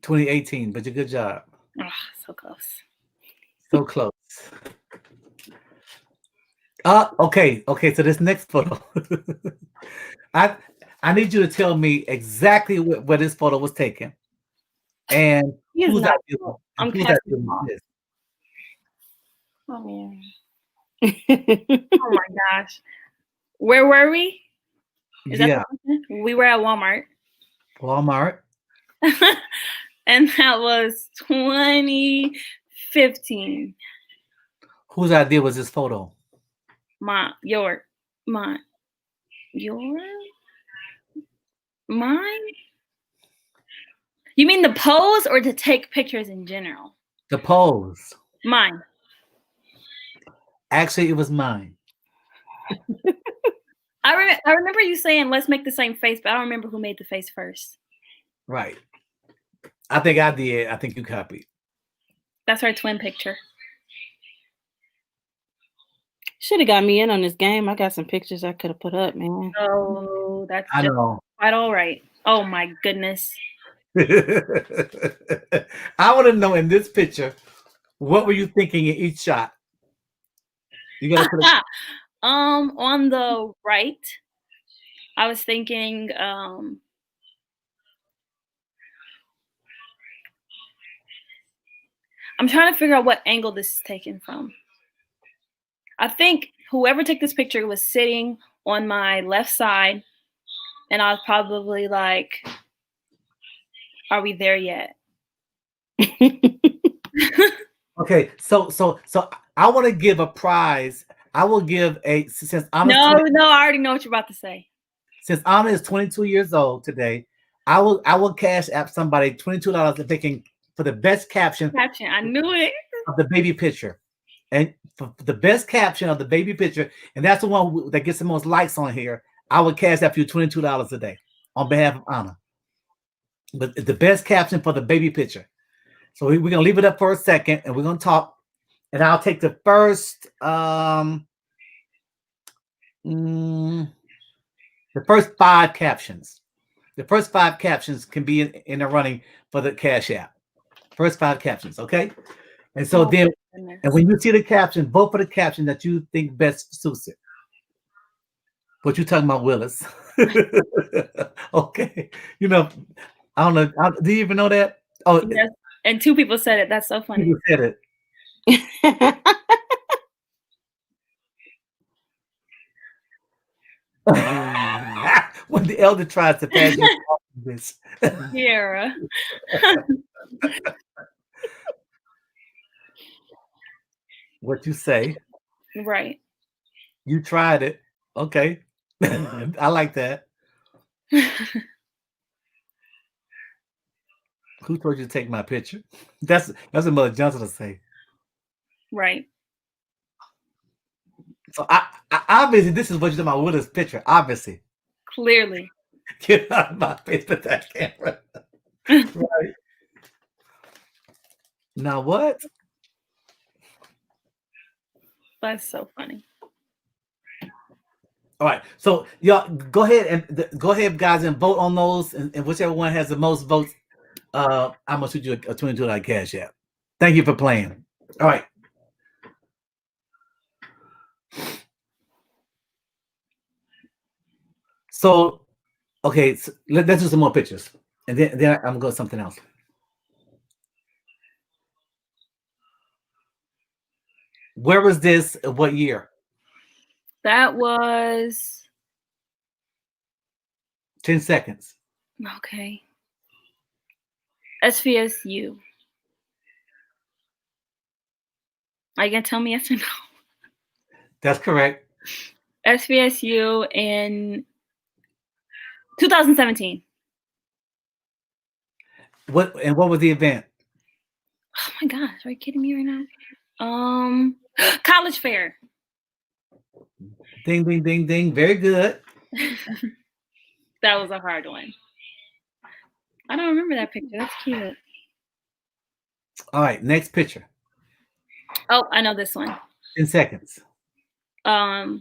Speaker 1: 2018, but good job.
Speaker 2: Oh, so close.
Speaker 1: So close. Okay, so this next photo. I need you to tell me exactly where this photo was taken. And who's that?
Speaker 2: I'm
Speaker 1: who's
Speaker 2: casting
Speaker 1: that this?
Speaker 2: Oh man. Oh my gosh. Where were we? Is that we were at Walmart.
Speaker 1: Walmart.
Speaker 2: And that was 2015.
Speaker 1: Whose idea was this photo?
Speaker 2: Mine. You mean the pose or to take pictures in general?
Speaker 1: The pose.
Speaker 2: Mine.
Speaker 1: Actually, it was mine.
Speaker 2: I remember you saying, let's make the same face, but I don't remember who made the face first.
Speaker 1: Right. I think I did. I think you copied.
Speaker 2: That's our twin picture.
Speaker 3: Should have got me in on this game. I got some pictures I could have put up, man.
Speaker 2: Oh, that's
Speaker 1: I know.
Speaker 2: Quite all right. Oh my goodness.
Speaker 1: I want to know in this picture, what were you thinking in each shot? You gotta put
Speaker 2: on the right, I was thinking I'm trying to figure out what angle this is taken from. I think whoever took this picture was sitting on my left side, and I was probably like, are we there yet?
Speaker 1: Okay, so I want to give a prize. I will give since Anna.
Speaker 2: No, I already know what you're about to say.
Speaker 1: Since Anna is 22 years old today, I will cash app somebody $22 if they can for the best caption.
Speaker 2: I knew it.
Speaker 1: Of the baby picture, and for the best caption of the baby picture, and that's the one that gets the most likes on here. I would cash app you $22 a day on behalf of Anna. But the best caption for the baby picture. So we're gonna leave it up for a second, and we're gonna talk. And I'll take the first, the first 5 captions. The first 5 captions can be in the running for the Cash App. First 5 captions, okay? And so and when you see the caption, vote for the caption that you think best suits it. What you talking about, Willis? Okay, I don't know. Do you even know that? Oh,
Speaker 2: yes. And 2 people said it. That's so funny.
Speaker 1: You said it. When the elder tries to pass this.
Speaker 2: Kiara.
Speaker 1: What you say?
Speaker 2: Right.
Speaker 1: You tried it. Okay. I like that. Who told you to take my picture? That's what Mother Johnson to say.
Speaker 2: Right.
Speaker 1: So I obviously this is what you're talking about with this picture. Obviously.
Speaker 2: Clearly.
Speaker 1: Get out of my face with that camera. Right. Now what?
Speaker 2: That's so funny.
Speaker 1: All right. So y'all go ahead, guys, and vote on those. And whichever one has the most votes, I'm gonna shoot you a $22 cash app. Thank you for playing. All right. So, okay, so let's do some more pictures, and then I'm gonna go to something else. Where was this? What year?
Speaker 2: That was
Speaker 1: 10 seconds.
Speaker 2: okay. SVSU. Are you gonna tell me yes or no?
Speaker 1: That's correct.
Speaker 2: SVSU in 2017.
Speaker 1: What was the event?
Speaker 2: Oh my gosh, are you kidding me right now? College fair.
Speaker 1: Ding, ding, ding, ding. Very good.
Speaker 2: That was a hard one. I don't remember that picture. That's cute.
Speaker 1: All right, next picture.
Speaker 2: Oh, I know this one.
Speaker 1: 10 seconds.
Speaker 2: But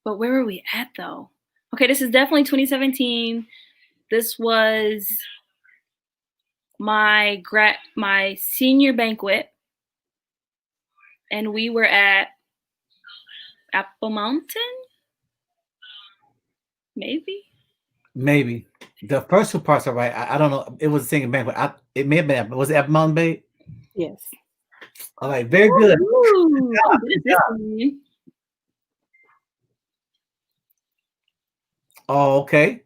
Speaker 2: where were we at though? Okay, this is definitely 2017. This was my senior banquet, and we were at Apple Mountain. Maybe.
Speaker 1: The first two parts are right. I don't know. It was a singing banquet. It may have been. Was it Apple Mountain Bay?
Speaker 3: Yes.
Speaker 1: All right, very good.
Speaker 2: Ooh,
Speaker 1: Oh, okay.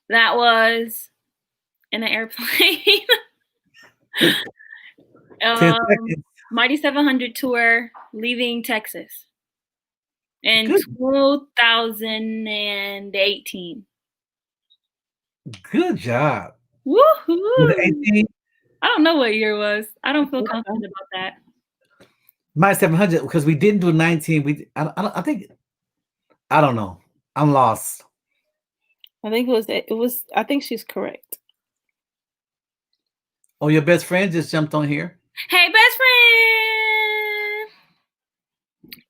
Speaker 2: that was in an airplane.
Speaker 1: 10 seconds.
Speaker 2: Mighty 700 tour leaving Texas in
Speaker 1: Good.
Speaker 2: 2018.
Speaker 1: Good job.
Speaker 2: Woohoo!
Speaker 1: 18.
Speaker 2: I don't know what year it was. I don't feel confident about that.
Speaker 1: My 700 because we didn't do 19. I think I don't know. I'm lost.
Speaker 3: I think it was. I think she's correct.
Speaker 1: Oh, your best friend just jumped on here.
Speaker 2: Hey, best friend,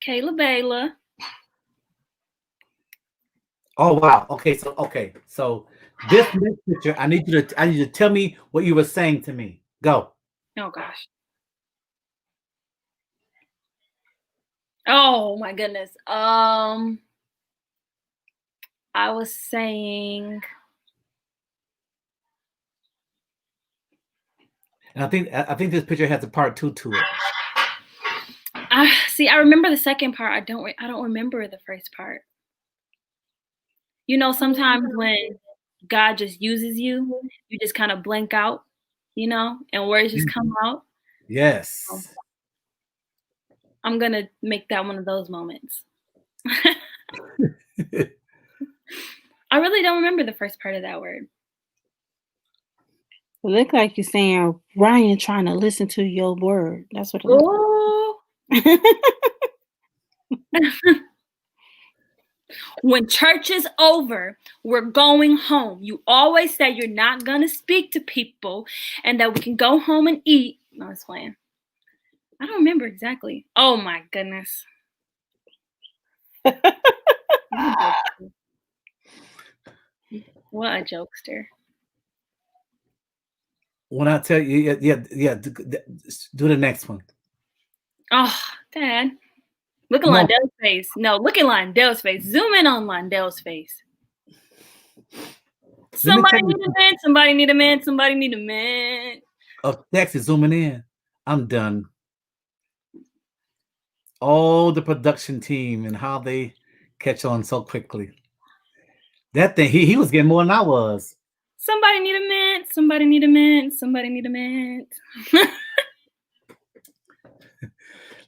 Speaker 2: Kayla Bayla.
Speaker 1: Oh wow. Okay, so this next picture, I need you to tell me what you were saying to me. Go.
Speaker 2: Oh gosh. Oh my goodness. I was saying.
Speaker 1: And I think this picture has a part 2 to it.
Speaker 2: I remember the second part. I don't remember the first part. You know, sometimes when God just uses you, you just kind of blank out, you know, and words just come out.
Speaker 1: Yes.
Speaker 2: So I'm gonna make that one of those moments. I really don't remember the first part of that word.
Speaker 3: It looked like you're saying Ryan trying to listen to your word. That's what it looked like.
Speaker 2: When church is over, we're going home. You always say you're not going to speak to people and that we can go home and eat. No, I was playing. I don't remember exactly. Oh my goodness. What a jokester.
Speaker 1: When I tell you, yeah, do the next one.
Speaker 2: Oh, Dad. Look at Londell's face. No, look at Londell's face. Zoom in on Londell's face. Somebody need a man. Somebody need a man. Somebody need a man.
Speaker 1: Oh, Dex is zooming in. I'm done. Oh, the production team and how they catch on so quickly. That thing, he was getting more than I was.
Speaker 2: Somebody need a mint. Somebody need a mint. Somebody need a mint.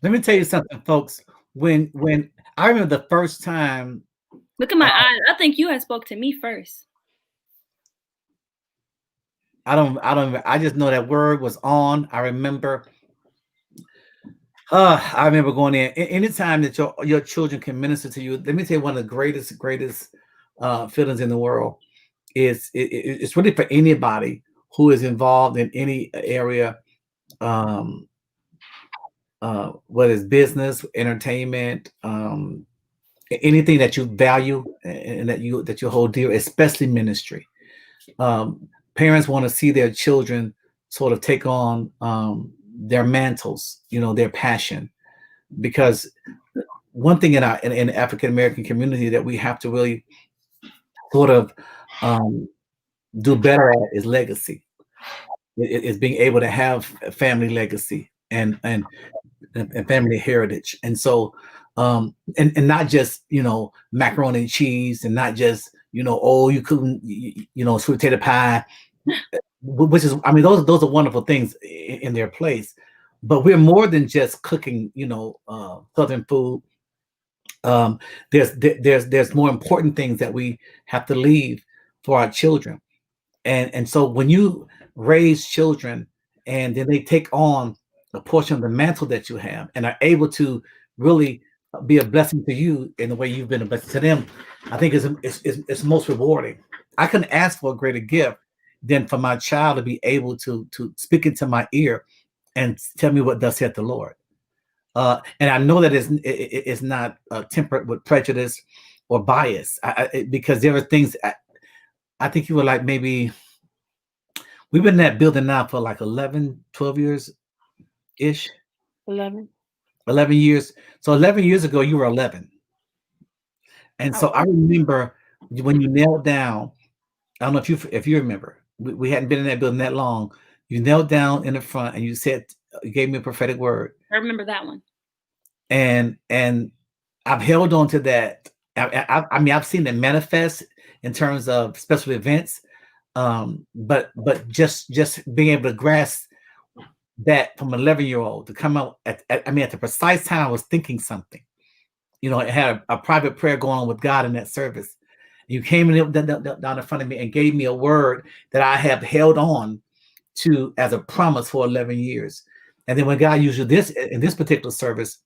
Speaker 1: Let me tell you something, folks. When I remember the first time,
Speaker 2: Look at my eyes. I think you had spoke to me first.
Speaker 1: I just know that word was on. I remember going in. Anytime that your children can minister to you, let me tell you, one of the greatest feelings in the world is it's really for anybody who is involved in any area, um, whether it's business, entertainment, anything that you value and that you hold dear, especially ministry. Parents want to see their children sort of take on their mantles, their passion, because one thing in the African American community that we have to really sort of do better at is legacy. Is being able to have a family legacy and family heritage. And so and not just macaroni and cheese, and not just oh, you couldn't sweet potato pie, which is, I mean, those are wonderful things in their place, but we're more than just cooking southern food. There's more important things that we have to leave for our children. And so when you raise children and then they take on a portion of the mantle that you have and are able to really be a blessing to you in the way you've been a blessing to them, I think it's most rewarding. I couldn't ask for a greater gift than for my child to be able to speak into my ear and tell me what thus saith the Lord. And I know that it's not tempered with prejudice or bias, because there are things I think you were like, maybe we've been in that building now for like 11, 12 years ish.
Speaker 3: 11.
Speaker 1: 11 years. So 11 years ago, you were 11. And so I remember when you knelt down, I don't know if you remember, we hadn't been in that building that long. You knelt down in the front and you gave me a prophetic word.
Speaker 2: I remember that one.
Speaker 1: And I've held on to that. I mean, I've seen it manifest in terms of special events, but just being able to grasp that from an 11-year-old to come out at the precise time I was thinking something. It had a private prayer going on with God in that service. You came in down in front of me and gave me a word that I have held on to as a promise for 11 years. And then when God used you in this particular service,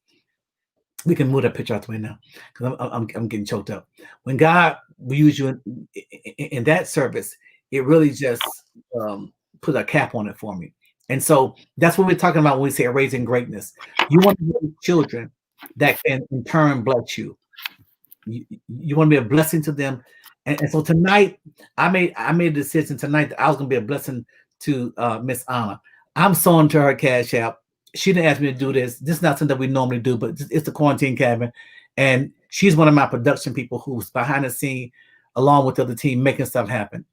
Speaker 1: we can move that picture out the way now because I'm getting choked up. When God used you in that service, it really just put a cap on it for me. And so that's what we're talking about when we say raising greatness. You want to raise children that can in turn bless you. You want to be a blessing to them. And so tonight, I made a decision tonight that I was going to be a blessing to Miss Anna. I'm sewing to her Cash App. She didn't ask me to do this. This is not something that we normally do, but it's the Quarantine Cabin. And she's one of my production people who's behind the scene, along with the other team, making stuff happen.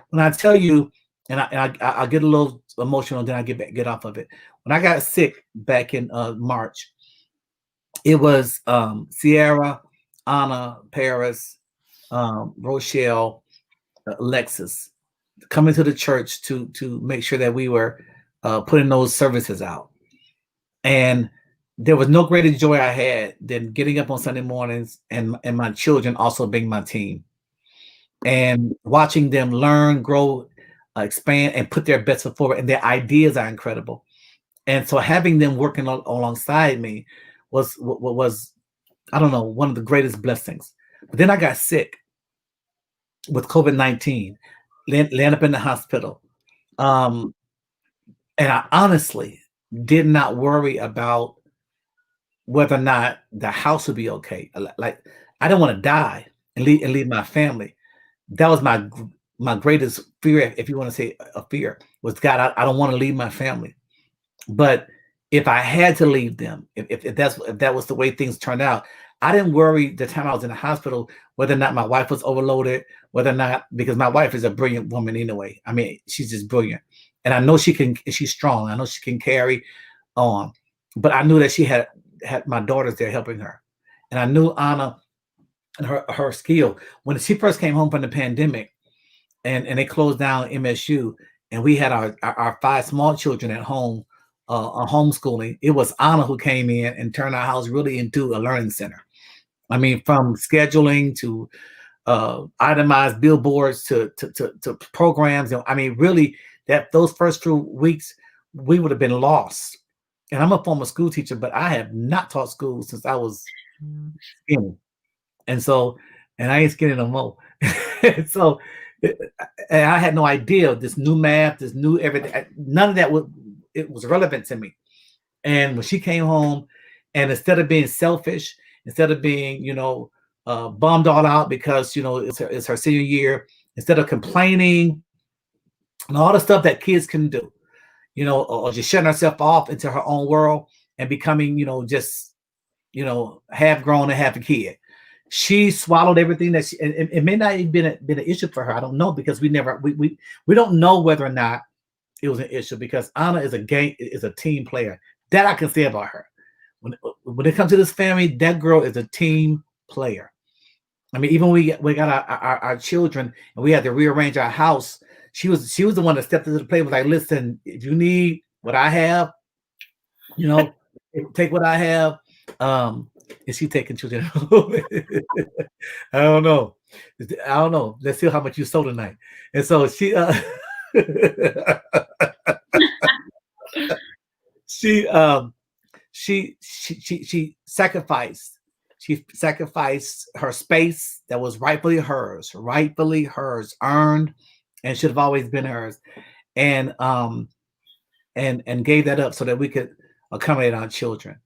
Speaker 1: When I tell you, and I get a little emotional, then I get off of it. When I got sick back in March, it was Sierra, Anna, Paris, Rochelle, Alexis coming to the church to make sure that we were putting those services out. And there was no greater joy I had than getting up on Sunday mornings and my children also being my team and watching them learn, grow, expand, and put their best foot forward. And their ideas are incredible. And so having them working alongside me was I don't know, one of the greatest blessings. But then I got sick with COVID-19, landed up in the hospital. And I honestly did not worry about whether or not the house would be okay. Like, I didn't want to die and leave my family. That was my greatest fear, if you want to say a fear, was God, I don't want to leave my family. But if I had to leave them, if that was the way things turned out, I didn't worry the time I was in the hospital whether or not my wife was overloaded, whether or not, because my wife is a brilliant woman anyway. I mean, she's just brilliant. And I know she's strong. I know she can carry on. But I knew that she had my daughters there helping her. And I knew Anna and her skill. When she first came home from the pandemic and they closed down MSU, and we had our 5 small children at home homeschooling, it was Anna who came in and turned our house really into a learning center. I mean, from scheduling to itemized billboards to programs. I mean, really, that those first few weeks we would have been lost. And I'm a former school teacher, but I have not taught school since I was skinny. And so, and I ain't skinny no more. So, and I had no idea this new math, this new everything. None of that was relevant to me. And when she came home, and instead of being selfish, instead of being, bummed all out because it's her senior year, instead of complaining and all the stuff that kids can do, or just shutting herself off into her own world and becoming, just half grown and half a kid. She swallowed everything that it may not even been an issue for her. I don't know, because we don't know whether or not it was an issue, because Anna is a team player. That I can say about her. When it comes to this family, that girl is a team player. I mean, even we got our children and we had to rearrange our house. She was the one that stepped into the plate, was like, listen, if you need what I have, take what I have. Is she taking children? I don't know. Let's see how much you sold tonight. And so she she sacrificed. She sacrificed her space that was rightfully hers, earned, and should have always been hers, and gave that up so that we could accommodate our children.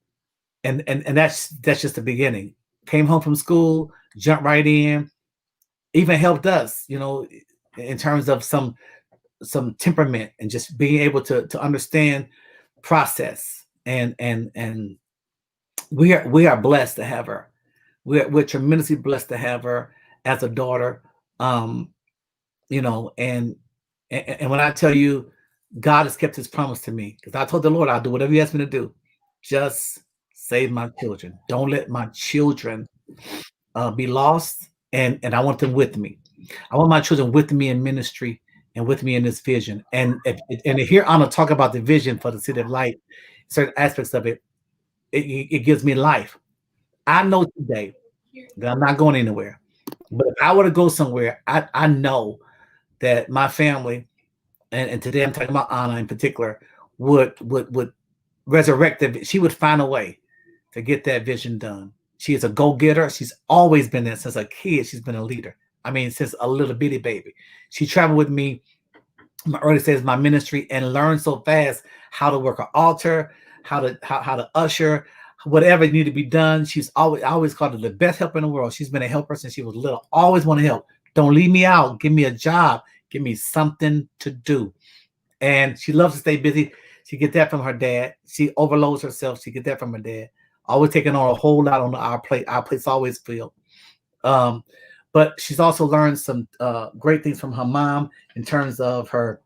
Speaker 1: And that's just the beginning. Came home from school, jumped right in, even helped us, in terms of some temperament and just being able to understand process. And we are blessed to have her. We're tremendously blessed to have her as a daughter. And when I tell you, God has kept his promise to me, because I told the Lord I'll do whatever he asked me to do. Just save my children. Don't let my children be lost. And I want them with me. I want my children with me in ministry and with me in this vision. And to hear Anna talk about the vision for the City of Light, certain aspects of it, it gives me life. I know today that I'm not going anywhere. But if I were to go somewhere, I know that my family, and today I'm talking about Anna in particular, would resurrect it. She would find a way to get that vision done. She is a go-getter. She's always been there since a kid. She's been a leader. I mean, since a little bitty baby. She traveled with me in my early stages of my ministry and learned so fast how to work an altar, how to usher, whatever needed to be done. I always called her the best helper in the world. She's been a helper since she was little. Always want to help. Don't leave me out. Give me a job. Give me something to do. And she loves to stay busy. She get that from her dad. She overloads herself. She get that from her dad. Always taking on a whole lot on our plate. Our plate's always filled. But she's also learned some great things from her mom in terms of her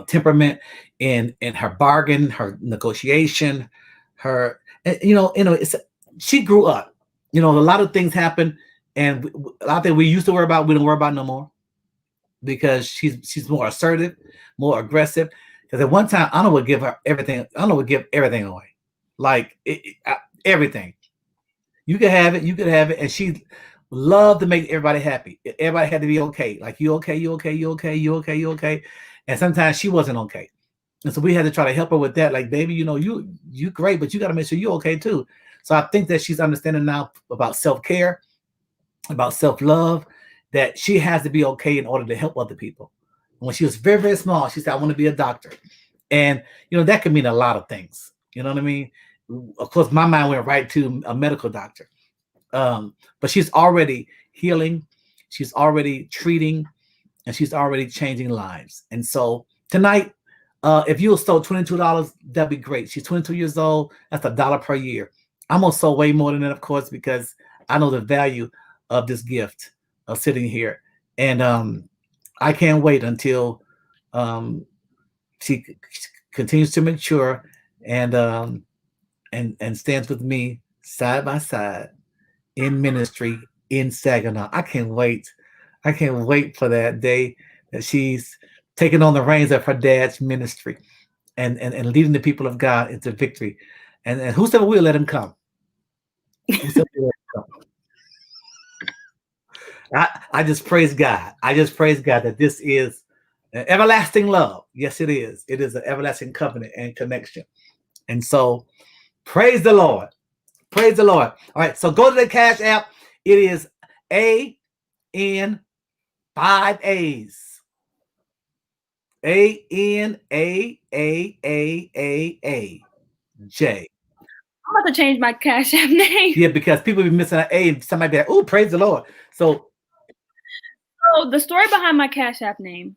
Speaker 1: temperament and her bargain, her negotiation, her, she grew up. A lot of things happen, and a lot of things we used to worry about, we don't worry about no more, because she's more assertive, more aggressive. Because at one time, Anna would give everything away, like everything. You could have it, and she loved to make everybody happy. Everybody had to be okay. Like, you okay, you okay, you okay, you okay, you okay. And sometimes she wasn't okay. And so we had to try to help her with that. Like, baby, you great, but you got to make sure you're okay too. So I think that she's understanding now about self-care, about self-love, that she has to be okay in order to help other people. When she was very, very small, she said, I want to be a doctor. And, that could mean a lot of things. You know what I mean? Of course, my mind went right to a medical doctor. But she's already healing. She's already treating, and she's already changing lives. And so tonight, if you'll sew $22, that'd be great. She's 22 years old. That's $1 per year. I'm going to sew way more than that, of course, because I know the value of this gift of sitting here. And I can't wait until she continues to mature and stands with me side by side in ministry in Saginaw. I can't wait. I can't wait for that day that she's taking on the reins of her dad's ministry. and leading the people of God into victory. And whosoever will, let him come. Whosoever will, let him come. I just praise God. I just praise God that this is an everlasting love. Yes, it is. It is an everlasting covenant and connection. And so praise the Lord. Praise the Lord. All right. So go to the Cash App. It is AN 5 A's. ANAAAAJ.
Speaker 2: I'm about to change my Cash App name.
Speaker 1: Yeah, because people be missing an A and somebody be like, oh, praise the Lord. So
Speaker 2: the story behind my Cash App name,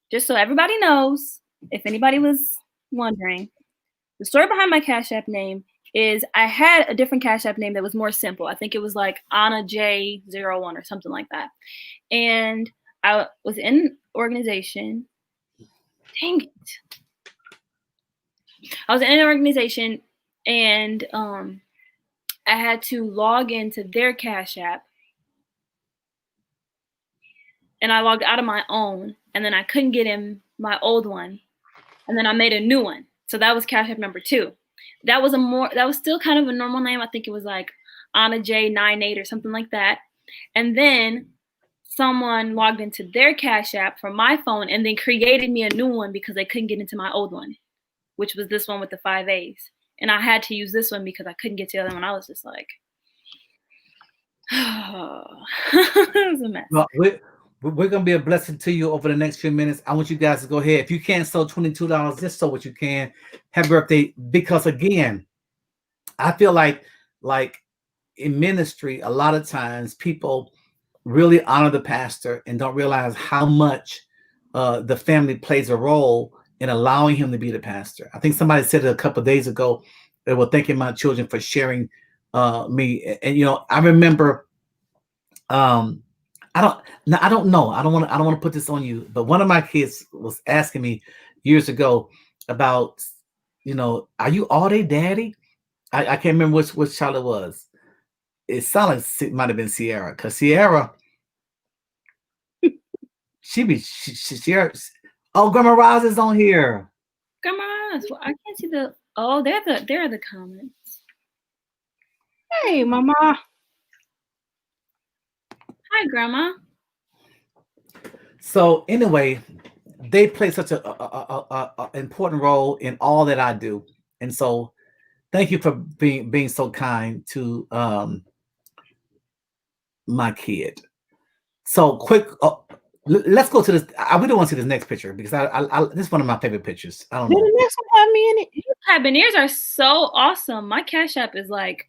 Speaker 2: just so everybody knows, if anybody was wondering, the story behind my Cash App name is I had a different Cash App name that was more simple. I think it was like Anna J01 or something like that. And I was in an organization. Dang it. I was in an organization and I had to log into their Cash App. And I logged out of my own, and then I couldn't get in my old one. And then I made a new one. So that was Cash App number 2. That was still kind of a normal name. I think it was like Anna J98 or something like that. And then someone logged into their Cash App from my phone and then created me a new one because they couldn't get into my old one, which was this one with the 5 A's. And I had to use this one because I couldn't get to the other one. I was just like, oh, it was a mess.
Speaker 1: Well, we're going to be a blessing to you over the next few minutes. I want you guys to go ahead. If you can't sell $22, just sell what you can. Happy birthday. Because again, I feel like in ministry, a lot of times people really honor the pastor and don't realize how much the family plays a role in allowing him to be the pastor. I think somebody said it a couple of days ago. They were thanking my children for sharing me. And, you know, I remember, I don't know. I don't want to put this on you, but one of my kids was asking me years ago about, you know, are you all day daddy? I can't remember which child it was. It sounded like it might have been Sierra, because Sierra, Sierra. Oh, Grandma Roz is on here.
Speaker 2: Grandma Roz, well, I can't see the. Oh, there are the comments.
Speaker 3: Hey, Mama.
Speaker 2: Hi, Grandma.
Speaker 1: So anyway, they play such a important role in all that I do, and so thank you for being so kind to my kid. So quick, let's go to this. We don't want to see this next picture because this is one of my favorite pictures. I don't know.
Speaker 3: The next one have me in it.
Speaker 2: These Habaneers are so awesome. My Cash App is like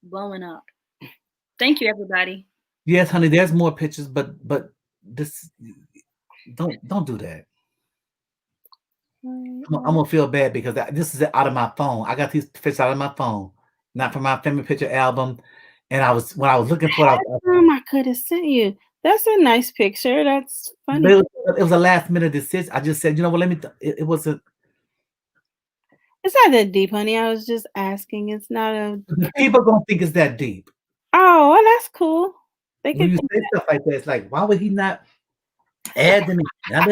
Speaker 2: blowing up. Thank you, everybody.
Speaker 1: Yes, honey. There's more pictures, but this don't do that. I'm gonna feel bad because this is out of my phone. I got these pictures out of my phone, not from my family picture album. And when I was looking for it,
Speaker 3: I could have sent you. That's a nice picture. That's funny.
Speaker 1: It was a last minute decision. I just said, you know what? It wasn't.
Speaker 3: It's not that deep, honey. I was just asking. It's not a.
Speaker 1: People don't think it's that deep.
Speaker 3: Oh, well, that's cool.
Speaker 1: When you say stuff like that, it's like, why would he not add them? And I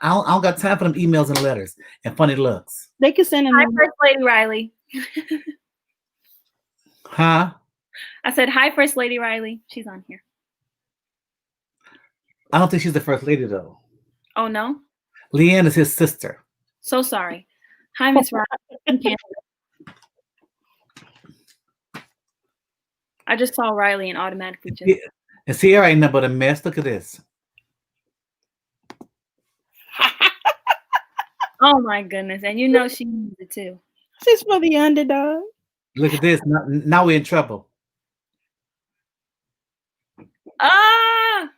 Speaker 1: don't got time for them emails and letters and funny looks.
Speaker 3: They can send them.
Speaker 2: Hi, First Lady Riley.
Speaker 1: Huh?
Speaker 2: I said, hi, First Lady Riley. She's on here.
Speaker 1: I don't think she's the first lady, though.
Speaker 2: Oh, no?
Speaker 1: Leanne is his sister.
Speaker 2: So sorry. Hi, Miss Riley. I just saw Riley and automatically just...
Speaker 1: Yeah. And Sierra ain't nothing but a mess. Look at this.
Speaker 2: Oh, my goodness. And you know she needs it, too.
Speaker 3: She's for the underdog.
Speaker 1: Look at this. Now we're in trouble.
Speaker 2: Ah!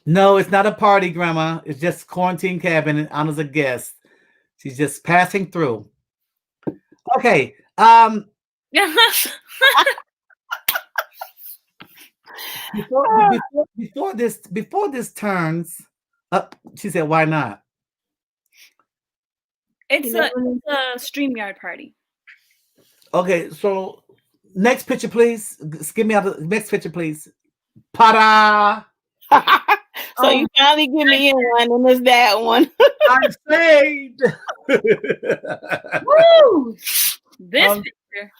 Speaker 1: No, it's not a party, Grandma. It's just quarantine cabin and Anna's a guest. She's just passing through. Okay. Before this turns up, she said, "Why not?"
Speaker 2: It's a StreamYard party.
Speaker 1: Okay, so next picture, please. Give me out the next picture, please. Pada.
Speaker 3: So you finally give me in one, and it's that one.
Speaker 1: I'm saved.
Speaker 2: Woo! This
Speaker 1: Um,
Speaker 2: picture.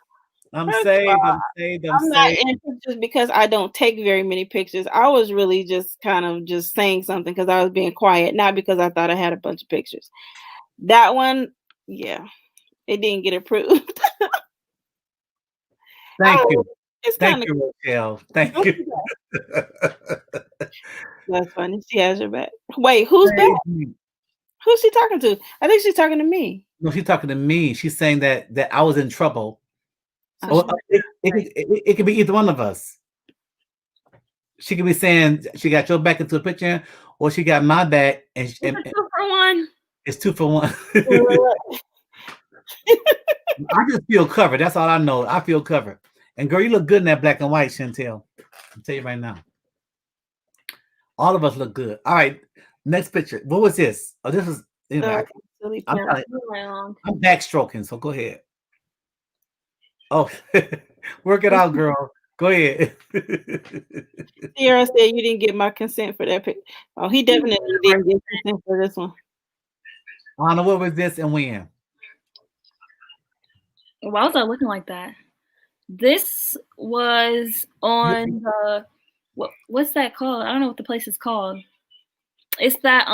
Speaker 1: I'm
Speaker 3: First of
Speaker 1: saved.
Speaker 3: all,
Speaker 1: I'm saved. I'm
Speaker 3: I'm not
Speaker 1: saved.
Speaker 3: in pictures because I don't take very many pictures. I was really just kind of just saying something because I was being quiet, not because I thought I had a bunch of pictures. That one, yeah, it didn't get approved.
Speaker 1: Thank
Speaker 3: Oh,
Speaker 1: you.
Speaker 3: it's
Speaker 1: Thank
Speaker 3: kind of
Speaker 1: you, Raquel. Thank you.
Speaker 3: that's funny. She has your back. Wait, who's back? Who's she talking to? I think she's talking to me.
Speaker 1: No, she's talking to me. She's saying that I was in trouble.
Speaker 2: So
Speaker 1: Or it could be either one of us. She could be saying she got your back into a picture, or she got my back, and
Speaker 2: it's a 2 for 1.
Speaker 1: it's 2 for 1. I just feel covered. That's all I know. I feel covered. And girl, you look good in that black and white, Chantel. I'll tell you right now. All of us look good. All right. Next picture. What was this? Oh, this is anyway. I'm backstroking, so go ahead. Oh, work it out, girl. Go ahead.
Speaker 3: Sierra said you didn't get my consent for that picture. Oh, he definitely didn't get consent for this one.
Speaker 1: Anna, what was this and when?
Speaker 2: Why was I looking like that? This was on the what's that called? I don't know what the place is called. It's that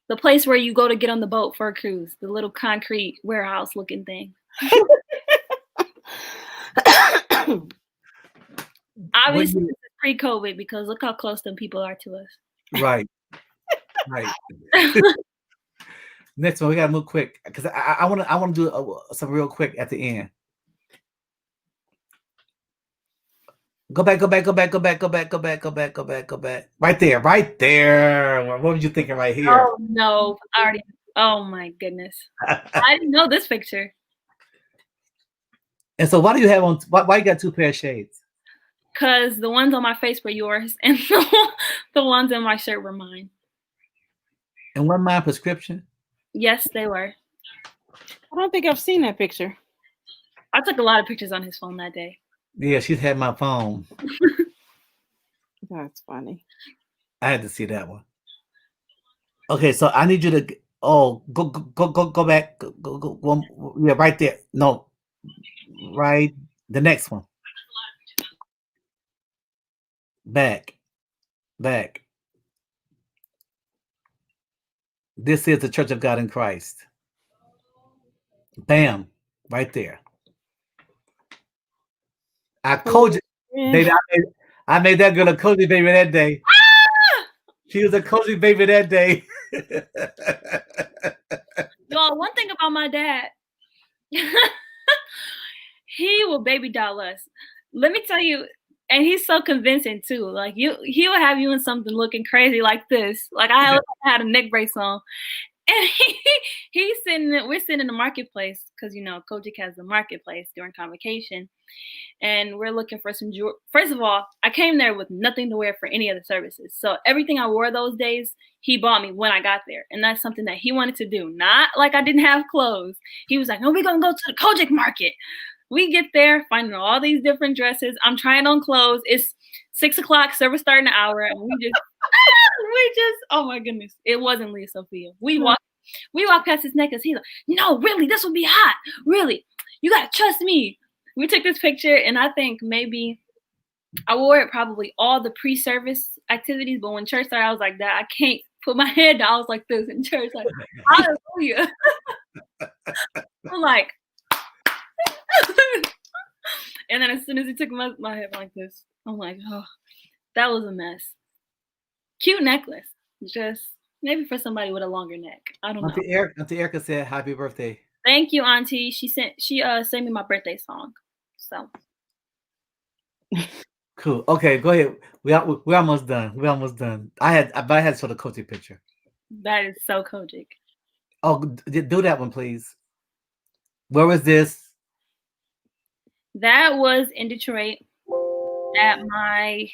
Speaker 2: the place where you go to get on the boat for a cruise, the little concrete warehouse looking thing. Obviously, this is pre-COVID because look how close them people are to us.
Speaker 1: Right. Right. Next one, we gotta move quick because I want to do some real quick at the end. Go back. Right there. What were you thinking right here?
Speaker 2: Oh no, I already. Oh my goodness, I didn't know this picture.
Speaker 1: And so, why do you have on? Why you got 2 pair of shades?
Speaker 2: Because the ones on my face were yours, and the ones in my shirt were mine.
Speaker 1: And wasn't mine prescription?
Speaker 2: Yes, they were.
Speaker 3: I don't think I've seen that picture.
Speaker 2: I took a lot of pictures on his phone that day.
Speaker 1: Yeah, she's had my phone.
Speaker 3: That's funny.
Speaker 1: I had to see that one. Okay, so I need you to go back. Go, yeah, right there. No, right. The next one. Back. This is the Church of God in Christ. Bam, right there. I Koji, baby, I made that girl a cozy baby that day. She was a cozy baby that day.
Speaker 2: Y'all, one thing about my dad, he will baby doll us. Let me tell you, and he's so convincing too. Like he will have you in something looking crazy like this. Like I had a neck brace on, and we're sitting in the marketplace because Kojic has the marketplace during convocation, and we're looking for some jewelry. First of all, I came there with nothing to wear for any of the services, so everything I wore those days he bought me when I got there, and that's something that he wanted to do. Not like I didn't have clothes. He was like, "No, we're gonna go to the Kojic market." We get there, finding all these different dresses. I'm trying on clothes. It's 6 o'clock, service starting an hour, and we just, oh my goodness, it wasn't Leah Sophia. We walked past his neck, and he's like, "No, really, this will be hot. Really, you gotta trust me." We took this picture, and I think maybe I wore it probably all the pre-service activities, but when church started, I was like that. I can't put my head down. I was like this in church, like hallelujah. I'm like. And then as soon as he took my head like this, I'm like, oh, that was a mess. Cute necklace. Just maybe for somebody with a longer neck. I don't know.
Speaker 1: Auntie Erica said happy birthday.
Speaker 2: Thank you, Auntie. She sent me my birthday song. So
Speaker 1: cool. Okay, go ahead. We're almost done. I had to show the Kojic picture.
Speaker 2: That is so Kojic.
Speaker 1: Oh, do that one, please. Where was this?
Speaker 2: That was in Detroit at my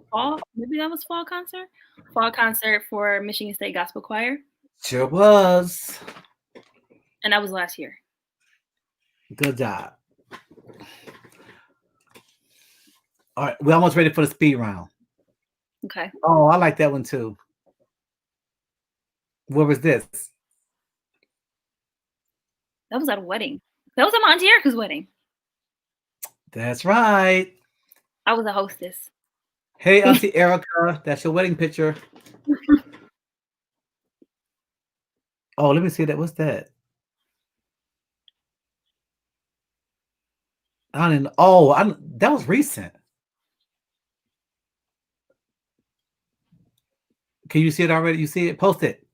Speaker 2: fall concert for Michigan State Gospel Choir.
Speaker 1: Sure was.
Speaker 2: And that was last year.
Speaker 1: Good job. All right, we're almost ready for the speed round.
Speaker 2: Okay.
Speaker 1: Oh, I like that one too. What was this?
Speaker 2: That was at a wedding. That was at my Auntie Erica's wedding.
Speaker 1: That's right.
Speaker 2: I was a hostess.
Speaker 1: Hey, Auntie Erica, that's your wedding picture. Oh, let me see that. What's that? I didn't. Oh, that was recent. Can you see it already? You see it? Post it.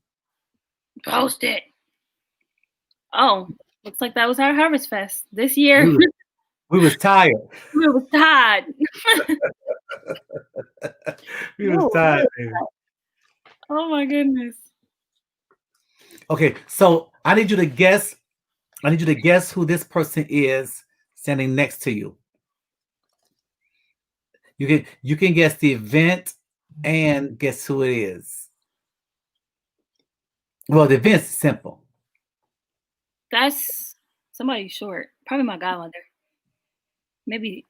Speaker 2: Post it. Oh, looks like that was our Harvest Fest this year.
Speaker 1: We was tired.
Speaker 2: We was tired.
Speaker 1: We was tired, baby.
Speaker 2: Oh my goodness.
Speaker 1: Okay, so I need you to guess. I need you to guess who this person is standing next to you. You can guess the event and guess who it is. Well, the event's simple.
Speaker 2: That's somebody short. Probably my godmother. Maybe.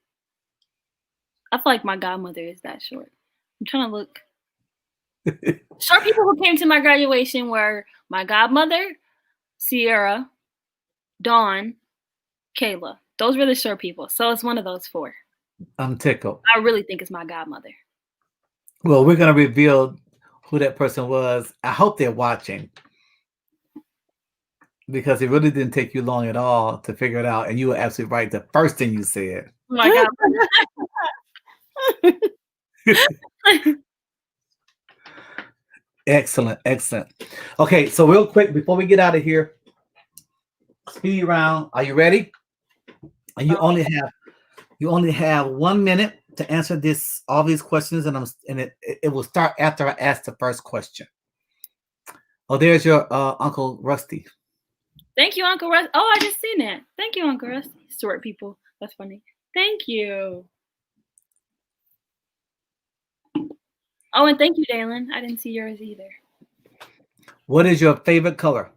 Speaker 2: I feel like my godmother is that short. I'm trying to look. Short people who came to my graduation were my godmother, Sierra, Dawn, Kayla. Those were the short people. So it's one of those four.
Speaker 1: I'm tickled.
Speaker 2: I really think it's my godmother.
Speaker 1: Well, we're going to reveal who that person was. I hope they're watching, because it really didn't take you long at all to figure it out. And you were absolutely right. The first thing you said.
Speaker 2: Oh my God.
Speaker 1: Excellent. Excellent. Okay. So real quick, before we get out of here, speed round. Are you ready? And you only have 1 minute to answer all these questions. And it will start after I ask the first question. Oh, there's your Uncle Rusty.
Speaker 2: Thank you, Uncle Rusty. Oh, I just seen that. Thank you, Uncle Rusty. Short people. That's funny. Thank you. Oh, and thank you, Dalen. I didn't see yours either.
Speaker 1: What is your favorite color?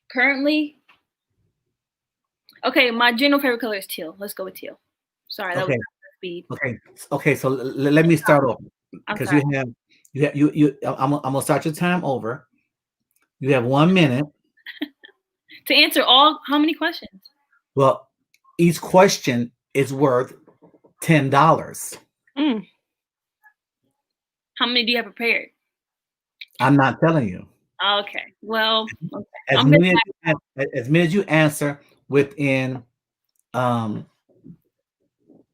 Speaker 2: Currently, okay, my general favorite color is teal. Let's go with teal. Sorry, that was speed.
Speaker 1: Okay. So let me start over, because I'm gonna start your time over. You have 1 minute
Speaker 2: to answer how many questions?
Speaker 1: Well, each question is worth $10.
Speaker 2: How many do you have prepared?
Speaker 1: I'm not telling you.
Speaker 2: Okay. Well, okay.
Speaker 1: As many as you answer within the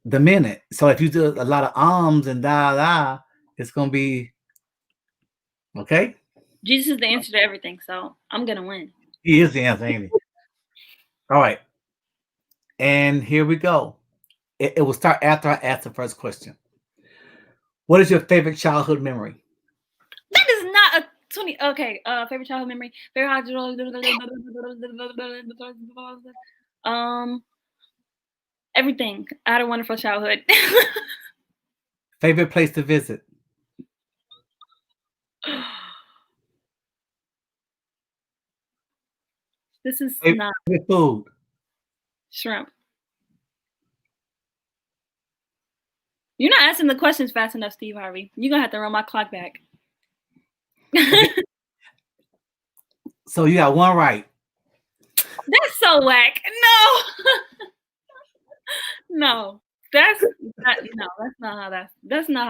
Speaker 1: minute. So if you do a lot of ums and da, it's gonna be okay.
Speaker 2: Jesus is the answer to everything, so I'm gonna win.
Speaker 1: He is the answer, ain't he? All right. And here we go. It will start after I ask the first question. What is your favorite childhood memory?
Speaker 2: That is not a 20. Okay. Favorite childhood memory. Everything. I had a wonderful childhood.
Speaker 1: Favorite place to visit?
Speaker 2: This is
Speaker 1: favorite
Speaker 2: not
Speaker 1: food.
Speaker 2: Shrimp. You're not answering the questions fast enough, Steve Harvey. You're gonna have to run my clock back.
Speaker 1: So you got one right.
Speaker 2: That's so whack. No. That's not how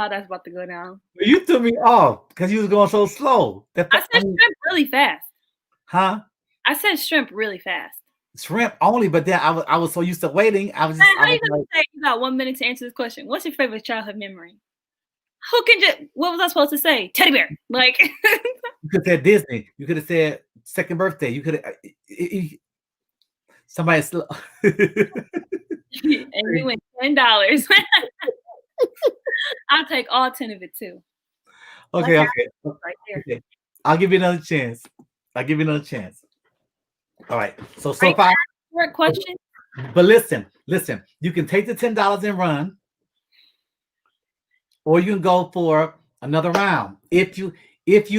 Speaker 2: that's about to go down.
Speaker 1: You threw me off because you was going so slow.
Speaker 2: I said shrimp really fast.
Speaker 1: Huh?
Speaker 2: I said shrimp really fast.
Speaker 1: Shrimp only, but then I was so used to waiting. I was just.
Speaker 2: How are you gonna say you got 1 minute to answer this question? What's your favorite childhood memory? What was I supposed to say? Teddy bear. Like
Speaker 1: you could have said Disney. You could have said second birthday. You could have somebody.
Speaker 2: And we went $10. I'll take all 10 of it too.
Speaker 1: Okay. Right there. Okay. I'll give you another chance. All right. So far.
Speaker 2: Short question.
Speaker 1: But listen. You can take the $10 and run, or you can go for another round. If you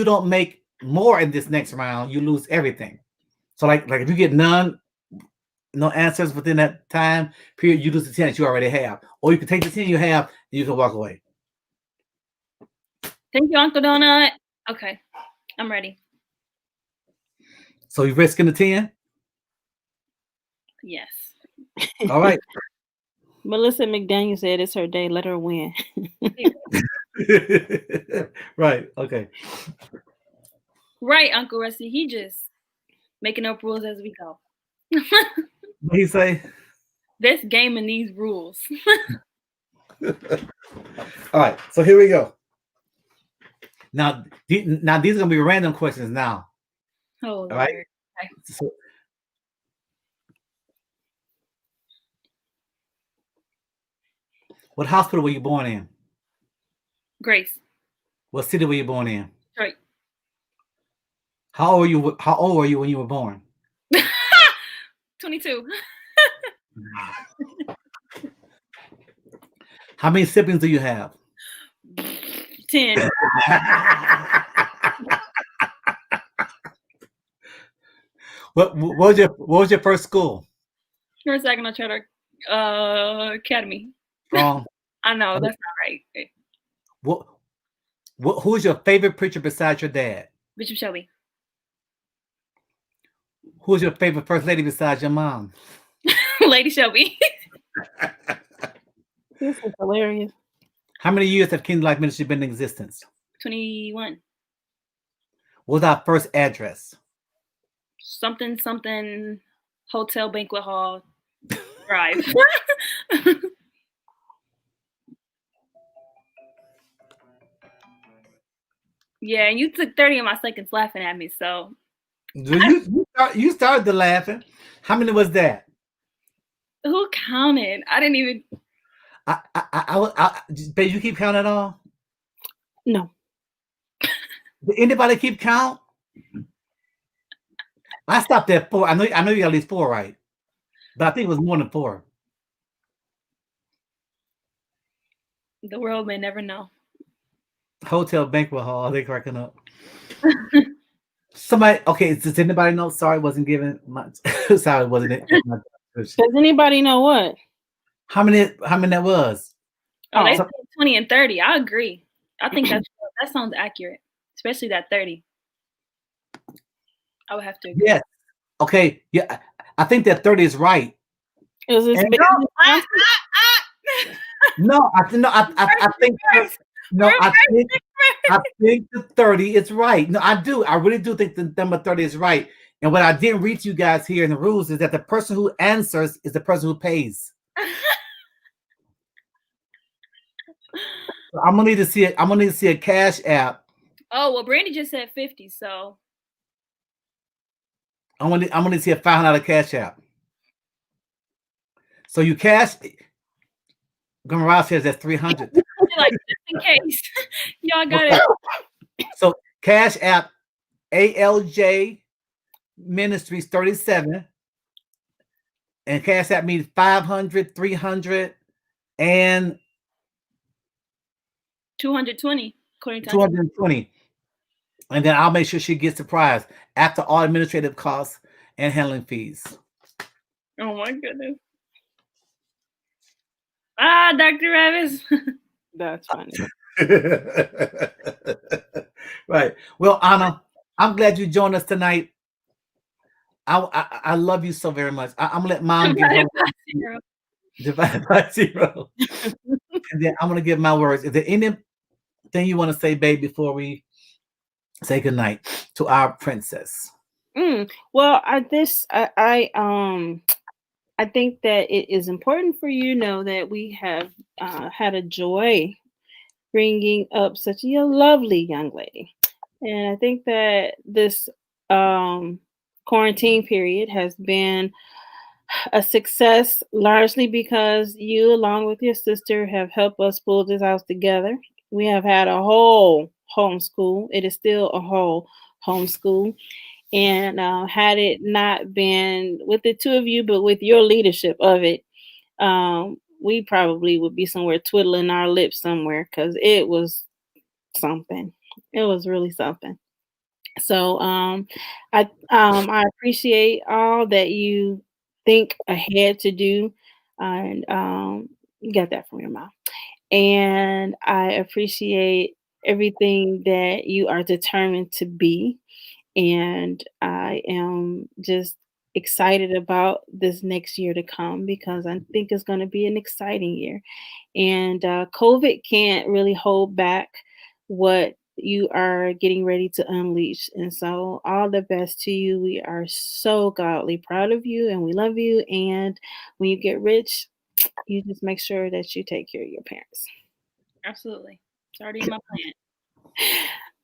Speaker 1: don't make more in this next round, you lose everything. So like if you get no answers within that time period, you lose the 10 that you already have. Or you can take the 10 you have and you can walk away.
Speaker 2: Thank you, Uncle Donut. Okay, I'm ready.
Speaker 1: So you risking the 10?
Speaker 2: Yes.
Speaker 1: All right.
Speaker 3: Melissa McDaniel said it's her day. Let her win.
Speaker 1: Right. Okay.
Speaker 2: Right, Uncle Rusty. He just making up rules as we go.
Speaker 1: What he say?
Speaker 2: This game and these rules.
Speaker 1: All right. So here we go. Now these are gonna be random questions now.
Speaker 2: Oh,
Speaker 1: All right.
Speaker 2: Lord. Okay.
Speaker 1: So, what hospital were you born in?
Speaker 2: Grace.
Speaker 1: What city were you born in?
Speaker 2: Detroit.
Speaker 1: How old were you when you were born?
Speaker 2: 22.
Speaker 1: How many siblings do you have?
Speaker 2: 10.
Speaker 1: What was your first school?
Speaker 2: North Saginaw Charter Academy.
Speaker 1: Wrong.
Speaker 2: I know, that's not right.
Speaker 1: Who's your favorite preacher besides your dad?
Speaker 2: Bishop Shelby.
Speaker 1: Who's your favorite first lady besides your mom?
Speaker 2: Lady Shelby.
Speaker 3: This is hilarious.
Speaker 1: How many years have Kingdom Life Ministry been in existence?
Speaker 2: 21.
Speaker 1: What was our first address?
Speaker 2: Something Hotel Banquet Hall Drive. Yeah, and you took 30 of my seconds laughing at me, so.
Speaker 1: You started the laughing. How many was that?
Speaker 2: Who counted? I didn't even.
Speaker 1: Babe, you keep counting all?
Speaker 3: No.
Speaker 1: Did anybody keep count? I stopped at 4. I know you got at least 4 right, but I think it was more than 4.
Speaker 2: The world may never know.
Speaker 1: Hotel Banquet Hall. They cracking up. Somebody. Okay. Does anybody know? Sorry, wasn't given much. Sorry, wasn't it?
Speaker 3: Does anybody know what?
Speaker 1: How many that was?
Speaker 2: Oh, they said 20 and 30. I agree. I think that sounds accurate, especially that 30. I would have to agree.
Speaker 1: Yes. Okay. Yeah. I think that 30 is right.
Speaker 3: Is this
Speaker 1: No, I think the 30 is right. No, I do. I really do think the number 30 is right. And what I didn't read to you guys here in the rules is that the person who answers is the person who pays. So I'm gonna need to see it. I'm gonna need to see a Cash App.
Speaker 2: Oh well, Brandy just said 50, so
Speaker 1: I'm gonna see a $500 Cash App. So you cash. Gamarad says that's 300.
Speaker 2: Like just in case, y'all got it.
Speaker 1: So Cash App ALJ Ministries 37, and Cash App means 500, 300, and
Speaker 2: 220. According to
Speaker 1: 220. And then I'll make sure she gets the prize after all administrative costs and handling fees.
Speaker 2: Oh my goodness. Dr. Ravis.
Speaker 3: That's funny.
Speaker 1: Right. Well, Anna, I'm glad you joined us tonight. I love you so very much. I'm gonna let Mom divide by 0. And then I'm gonna give my words. Is there anything you want to say, babe, before we say goodnight to our princess?
Speaker 3: Well, I think that it is important for you to know that we have had a joy bringing up such a lovely young lady. And I think that this quarantine period has been a success largely because you, along with your sister, have helped us pull this house together. We have had a whole homeschool. It is still a whole homeschool. And had it not been with the two of you, but with your leadership of it, we probably would be somewhere twiddling our lips somewhere because it was something. It was really something. So I appreciate all that you think ahead to do, and you got that from your mom. And I appreciate everything that you are determined to be. And I am just excited about this next year to come because I think it's going to be an exciting year. And COVID can't really hold back what you are getting ready to unleash. And so, all the best to you. We are so godly proud of you and we love you. And when you get rich, you just make sure that you take care of your parents.
Speaker 2: Absolutely. It's already in my plan.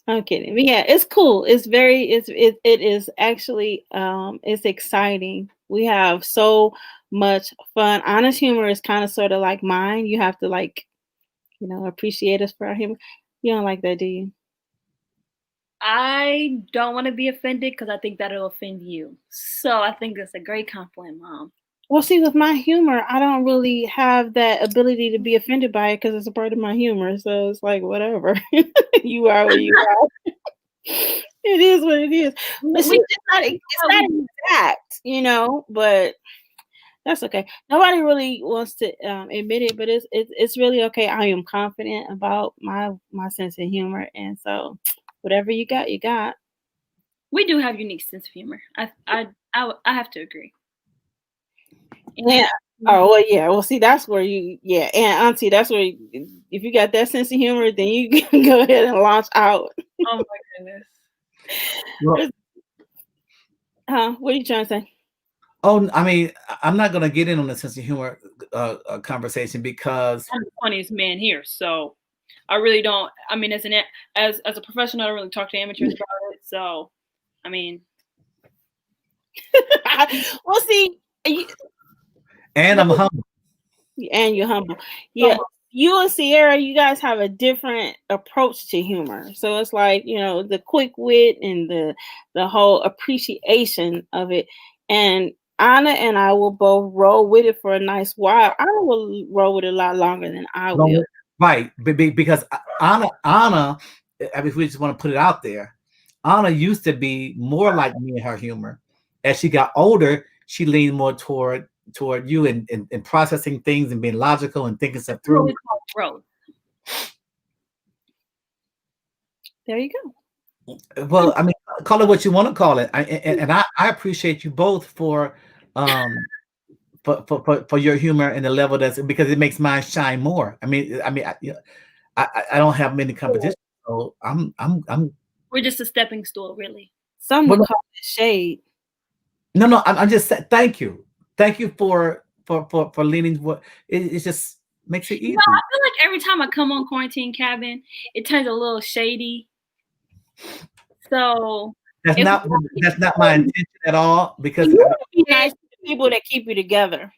Speaker 3: I'm kidding. But yeah, it's cool. It's very it is actually it's exciting. We have so much fun. Honest humor is kind of sort of like mine. You have to like, appreciate us for our humor. You don't like that, do you?
Speaker 2: I don't want to be offended because I think that'll offend you. So I think that's a great compliment, Mom.
Speaker 3: Well, see, with my humor, I don't really have that ability to be offended by it because it's a part of my humor. So it's like, whatever. You are what you are. It is what it is. But see, it's not exact, but that's okay. Nobody really wants to admit it, but it's really okay. I am confident about my sense of humor. And so whatever you got, you got.
Speaker 2: We do have unique sense of humor. I have to agree.
Speaker 3: Yeah. Oh well, yeah. Well, see, that's where and Auntie, that's where if you got that sense of humor, then you can go ahead and launch out.
Speaker 2: Oh my goodness.
Speaker 3: What are you trying to say?
Speaker 1: Oh, I mean, I'm not gonna get in on the sense of humor conversation because
Speaker 2: I'm the funniest man here, so I really don't. I mean, as a professional, I don't really talk to amateurs about it. So, I mean,
Speaker 3: well, see.
Speaker 1: And I'm humble.
Speaker 3: And you're humble. Yeah. You and Sierra, you guys have a different approach to humor. So it's like, the quick wit and the whole appreciation of it. And Anna and I will both roll with it for a nice while. Anna will roll with it a lot longer than I will.
Speaker 1: Right. Because Anna, I mean, if we just want to put it out there, Anna used to be more like me in her humor. As she got older, she leaned more toward you and processing things and being logical and thinking stuff through.
Speaker 2: We call growth.
Speaker 3: There you go.
Speaker 1: Well, I mean, call it what you want to call it. And I appreciate you both for your humor and the level because it makes mine shine more. I don't have many competitions, so I'm.
Speaker 2: We're just a stepping stool, really.
Speaker 3: Some would call it shade.
Speaker 1: No, I'm just saying. Thank you for leaning. It just makes it easy.
Speaker 2: I feel like every time I come on Quarantine Cabin, it turns a little shady. So
Speaker 1: that's not my intention at all. Because
Speaker 3: you want to be nice to the people that keep you together.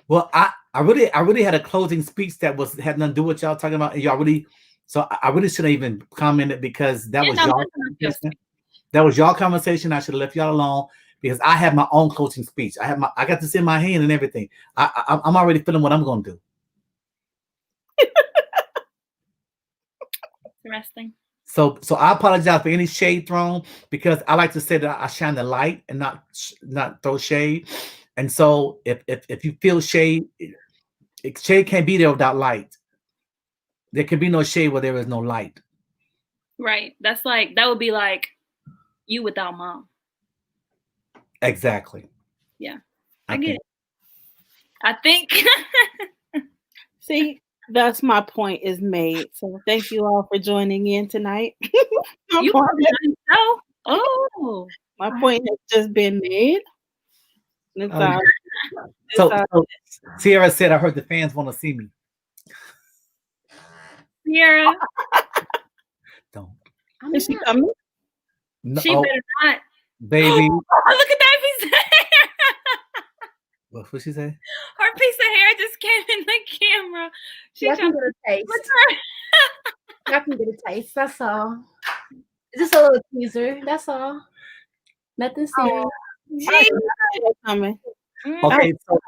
Speaker 1: Well, I really had a closing speech that had nothing to do with what y'all talking about. And y'all really, so I really shouldn't even commented because that was y'all. That was y'all conversation. I should have left y'all alone because I have my own closing speech. I got this in my hand and everything. I'm already feeling what I'm going to do.
Speaker 2: Interesting.
Speaker 1: So I apologize for any shade thrown because I like to say that I shine the light and not throw shade. And so if you feel shade can't be there without light. There can be no shade where there is no light.
Speaker 2: Right. That would be like you without Mom.
Speaker 1: Exactly.
Speaker 2: Yeah. I get it. I think.
Speaker 3: See, that's my point is made. So thank you all for joining in tonight.
Speaker 2: My
Speaker 3: point has just been made.
Speaker 1: So Sierra said, I heard the fans want to see me.
Speaker 2: Sierra.
Speaker 1: Don't.
Speaker 3: Is she coming?
Speaker 2: No, she better not.
Speaker 1: Baby.
Speaker 2: Oh, look at that piece of hair.
Speaker 1: What'd she say?
Speaker 2: Her piece of hair just came in the camera.
Speaker 4: Y'all can get a taste. Y'all can get a taste. That's all. Just a little teaser. That's all. Nothing serious.
Speaker 3: Coming.
Speaker 1: Okay, so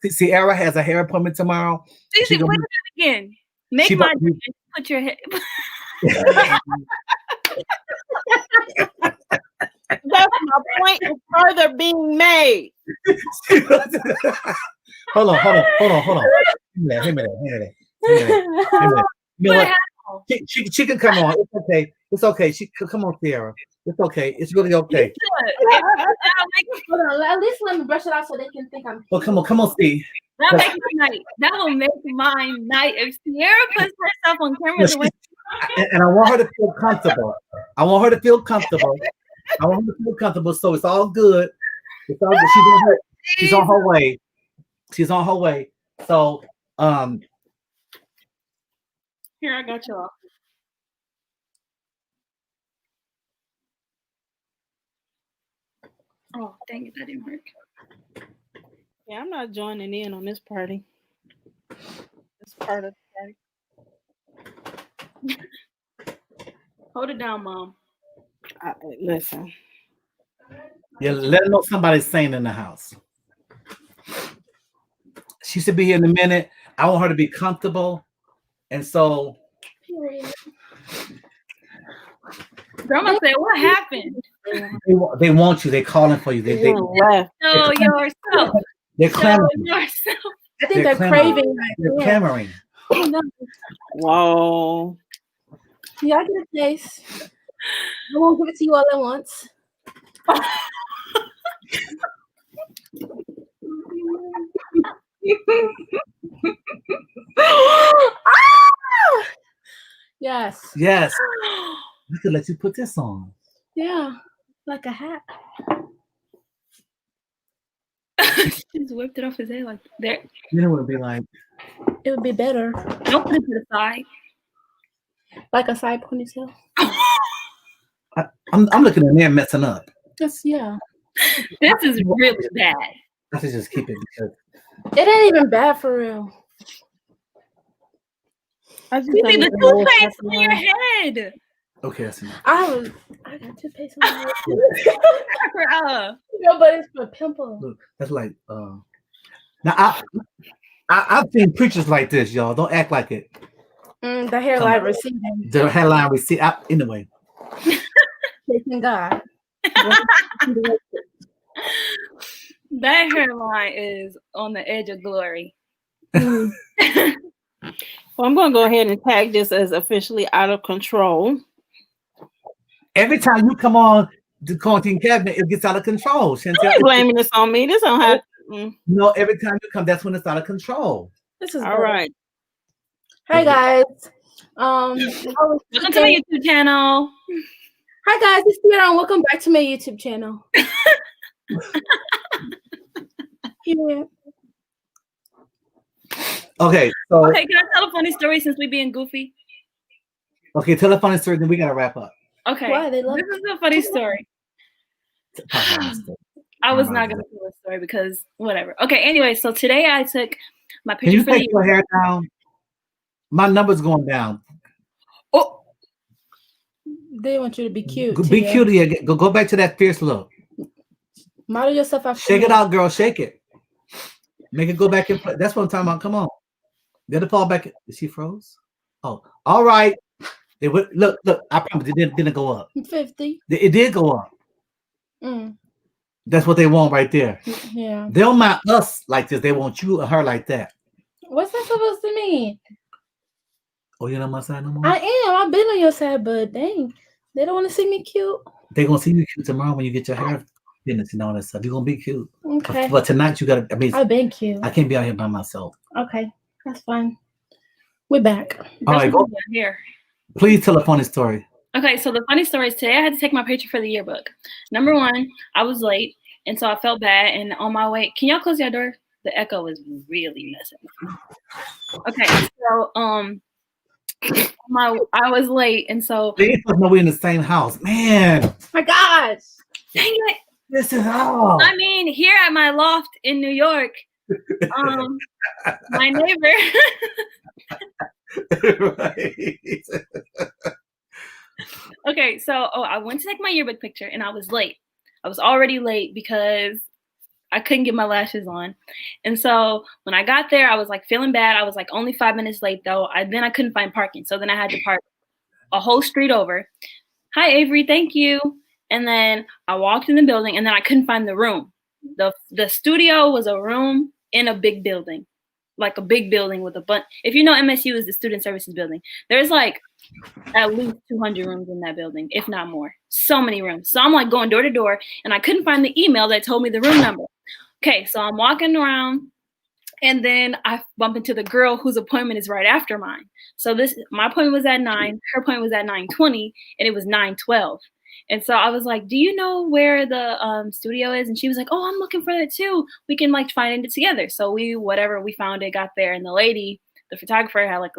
Speaker 1: Sierra has a hair appointment tomorrow.
Speaker 2: Wait a minute again. Make my put your head.
Speaker 3: That's my point is further being made.
Speaker 1: Hold on. Give me that. She can come on. It's okay. It's okay. Come on, Sierra. It's okay. It's really okay.
Speaker 4: Hold on, at least let me brush it out so they can think I'm.
Speaker 1: Well, come on, Steve.
Speaker 2: That makes my night. That will make my night. If Sierra puts herself on camera the way
Speaker 1: And I want her to feel comfortable. I want her to feel comfortable. So it's all good. It's all good. She's on her way. She's on her way. So
Speaker 2: here, I got y'all. Oh, dang it, that didn't work.
Speaker 3: Yeah, I'm not joining in on this party. This part of the party.
Speaker 2: Hold it down, Mom.
Speaker 3: Listen.
Speaker 1: yeah, let her know somebody's sane in the house. She should be here in a minute. I want her to be comfortable. And so
Speaker 2: Grandma said, what happened?
Speaker 1: they want you. They're calling for you. They
Speaker 3: left.
Speaker 2: Show yourself.
Speaker 1: they're clamoring.
Speaker 2: Show yourself.
Speaker 4: I think they're craving.
Speaker 1: They're clamoring.
Speaker 4: Oh, no.
Speaker 3: Whoa.
Speaker 4: Yeah, I get a taste. I won't give it to you all at once. Yes.
Speaker 1: Yes. We could let you put this on.
Speaker 4: Yeah. Like a hat.
Speaker 2: Just whipped it off his head like there.
Speaker 1: Then it would be like,
Speaker 4: It would be better.
Speaker 2: Don't put it to the side.
Speaker 4: Like a side ponytail.
Speaker 1: I'm looking at them messing up.
Speaker 4: Just yeah.
Speaker 2: This is really bad.
Speaker 1: I should just keep it because
Speaker 4: It ain't even bad for real.
Speaker 3: I just
Speaker 2: You see
Speaker 3: think
Speaker 2: the
Speaker 3: it's a little
Speaker 2: toothpaste on
Speaker 3: personal.
Speaker 2: your head.
Speaker 1: okay, that's enough.
Speaker 4: I got toothpaste on my head. No, but it's for pimples.
Speaker 1: Look, that's like now I've seen preachers like this, y'all. Don't act like it.
Speaker 4: The hairline receding.
Speaker 1: The headline we see anyway.
Speaker 4: Thanking God.
Speaker 2: That hairline is on the edge of glory.
Speaker 3: Well, I'm going to go ahead and tag this as officially out of control.
Speaker 1: Every time you come on the quarantine cabinet, it gets out of control.
Speaker 3: Don't be blaming this on me. This don't have.
Speaker 1: No, every time you come, that's when it's out of control.
Speaker 4: This is
Speaker 3: All right.
Speaker 4: Hi guys.
Speaker 2: Welcome to my YouTube channel.
Speaker 4: Hi guys, it's Sierra and welcome back to my YouTube channel. Yeah.
Speaker 1: Okay, so
Speaker 2: Okay, can I tell a funny story since we being goofy?
Speaker 1: okay, tell a funny story, then we gotta wrap up.
Speaker 2: Okay.
Speaker 4: Why they love
Speaker 2: This is a funny story. I was not gonna tell a story because whatever. Okay, anyway, so today I took my
Speaker 1: Can
Speaker 2: picture
Speaker 1: you
Speaker 2: for
Speaker 1: take
Speaker 2: the
Speaker 1: your hair down? My number's going down.
Speaker 2: Oh,
Speaker 4: They want you to be cute.
Speaker 1: Be
Speaker 4: Tia.
Speaker 1: cute again. Go back to that fierce look.
Speaker 4: Model yourself after
Speaker 1: Shake
Speaker 4: me.
Speaker 1: it out, girl. Shake it. Make it go back in place. That's what I'm talking about. Come on. Let it fall back. Is she froze? Oh, all right. It would look. I promise it didn't go up.
Speaker 4: 50.
Speaker 1: It did go up.
Speaker 4: Mm,
Speaker 1: That's what they want right there.
Speaker 4: yeah.
Speaker 1: They don't mind us like this. They want you or her like that.
Speaker 4: What's that supposed to mean?
Speaker 1: Oh, you're not on my side no more?
Speaker 4: I am. I've been on your side, but dang. They don't want to see me cute.
Speaker 1: They're gonna see you cute tomorrow when you get your hair finished and all that stuff. You're gonna be cute.
Speaker 4: Okay.
Speaker 1: But tonight you gotta. I mean,
Speaker 4: I've been cute.
Speaker 1: I can't be out here by myself.
Speaker 4: Okay. That's fine. We're back.
Speaker 1: All right, go.
Speaker 2: here.
Speaker 1: Please tell a funny story.
Speaker 2: Okay, so the funny story is today I had to take my picture for the yearbook. Number one, I was late, and so I felt bad. And on my way, can y'all close your door? The echo is really messing with me. Okay, so I was late, and so
Speaker 1: They ain't supposed to know we're in the same house, man.
Speaker 4: My gosh.
Speaker 2: dang it.
Speaker 1: This is all.
Speaker 2: I mean, here at my loft in New York, my neighbor.
Speaker 1: Right.
Speaker 2: Okay, so I went to take my yearbook picture, and I was late. I was already late because I couldn't get my lashes on. And so when I got there, I was like feeling bad. I was like only 5 minutes late though. Then I couldn't find parking. So then I had to park a whole street over. Hi, Avery. Thank you. And then I walked in the building and then I couldn't find the room. The studio was a room in a big building. like a big building with a bunch. If you know, MSU is the Student Services Building. There's like at least 200 rooms in that building, if not more. So many rooms. So I'm like going door to door, and I couldn't find the email that told me the room number. Okay, so I'm walking around, and then I bump into the girl whose appointment is right after mine. So my appointment was at 9, her appointment was at 9:20, and it was 9:12. And so I was like, do you know where the studio is? And she was like, oh, I'm looking for it too. We can like find it together. So we found it, got there. And the lady, the photographer, had like